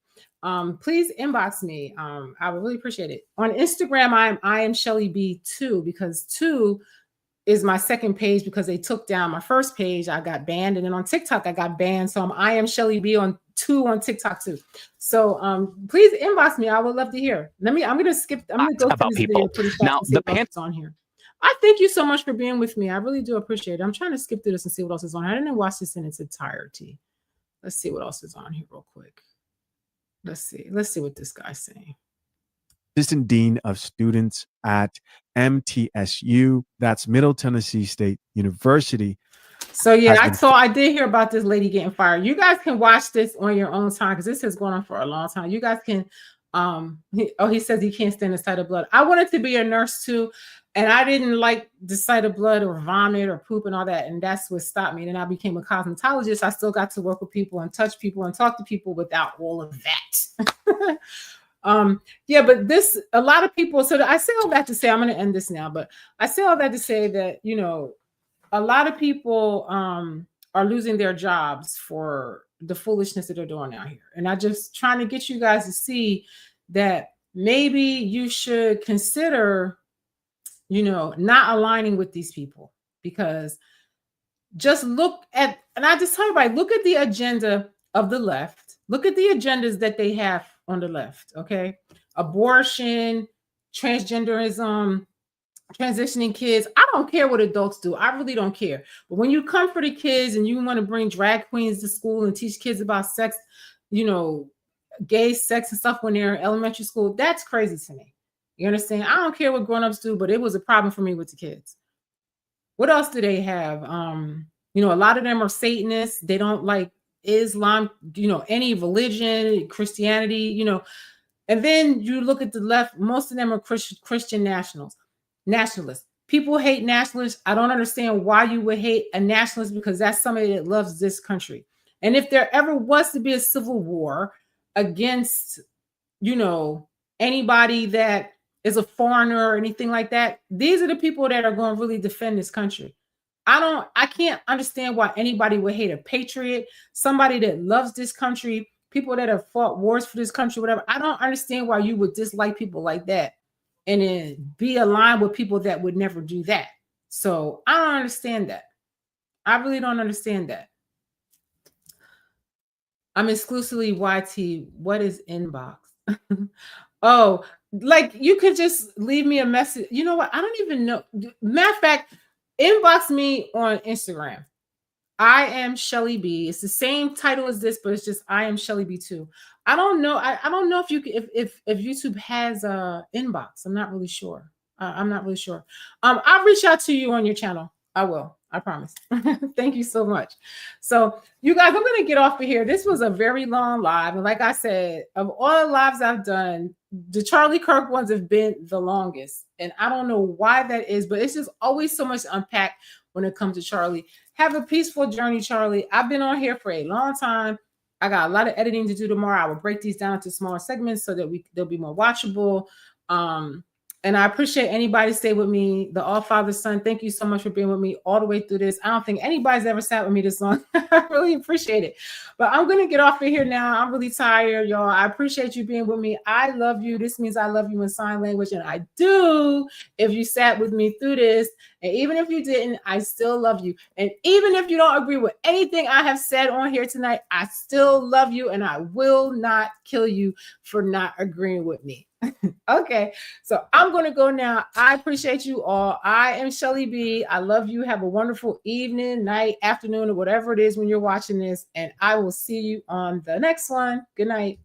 Please inbox me. I would really appreciate it. On Instagram, I am Shelly B2 because 2 is my second page because they took down my first page. I got banned. And then on TikTok, I got banned. So I am Shelly B on 2 on TikTok too. So please inbox me. I would love to hear. I'm going to skip. I'm going to go through this video pretty fast now, and see what else is on here. I thank you so much for being with me. I really do appreciate it. I'm trying to skip through this and see what else is on. I didn't watch this in its entirety. Let's see what else is on here real quick. Let's see what this guy's saying. Assistant Dean of Students at MTSU, that's Middle Tennessee State University. So yeah, I did hear about this lady getting fired. You guys can watch this on your own time because this has gone on for a long time. You guys can he says he can't stand the sight of blood. I wanted to be a nurse too, and I didn't like the sight of blood or vomit or poop and all that, and that's what stopped me. And then I became a cosmetologist. I still got to work with people and touch people and talk to people without all of that. Yeah, but a lot of people, so I say all that to say, I'm going to end this now, but I say all that to say that, a lot of people are losing their jobs for the foolishness that they're doing out here. And I just trying to get you guys to see that maybe you should consider, not aligning with these people, because just look at, and I just tell everybody, look at the agenda of the left. Look at the agendas that they have on the left, okay? Abortion, transgenderism, transitioning kids. I don't care what adults do. I really don't care. But when you come for the kids and you want to bring drag queens to school and teach kids about sex, gay sex and stuff when they're in elementary school, that's crazy to me. You understand? I don't care what grown-ups do, but it was a problem for me with the kids. What else do they have? A lot of them are Satanists. They don't like Islam, any religion, Christianity, and then you look at the left, most of them are Christian nationalists. People hate nationalists. I don't understand why you would hate a nationalist, because that's somebody that loves this country. And if there ever was to be a civil war against, anybody that is a foreigner or anything like that, these are the people that are going to really defend this country. I can't understand why anybody would hate a patriot, somebody that loves this country, people that have fought wars for this country, whatever. I don't understand why you would dislike people like that and then be aligned with people that would never do that. So I don't understand that. I really don't understand that. I'm exclusively YT. What is inbox? Oh, like you could just leave me a message. You know what? I don't even know. Matter of fact, inbox me on Instagram. I am Shelly B. It's the same title as this, but it's just I am Shelly B too. I don't know. I don't know if you if YouTube has a inbox. I'm not really sure. I'm not really sure. I'll reach out to you on your channel. I will. I promise. Thank you so much. So you guys, I'm going to get off of here. This was a very long live. And like I said, of all the lives I've done, the Charlie Kirk ones have been the longest. And I don't know why that is, but it's just always so much to unpack when it comes to Charlie. Have a peaceful journey, Charlie. I've been on here for a long time. I got a lot of editing to do tomorrow. I will break these down into smaller segments so that they'll be more watchable. And I appreciate anybody stay with me. The All Father Son, thank you so much for being with me all the way through this. I don't think anybody's ever sat with me this long. I really appreciate it. But I'm going to get off of here now. I'm really tired, y'all. I appreciate you being with me. I love you. This means I love you in sign language. And I do if you sat with me through this. And even if you didn't, I still love you. And even if you don't agree with anything I have said on here tonight, I still love you. And I will not kill you for not agreeing with me. Okay, so I'm going to go now. I appreciate you all. I am Shelly B. I love you. Have a wonderful evening, night, afternoon, or whatever it is when you're watching this. And I will see you on the next one. Good night.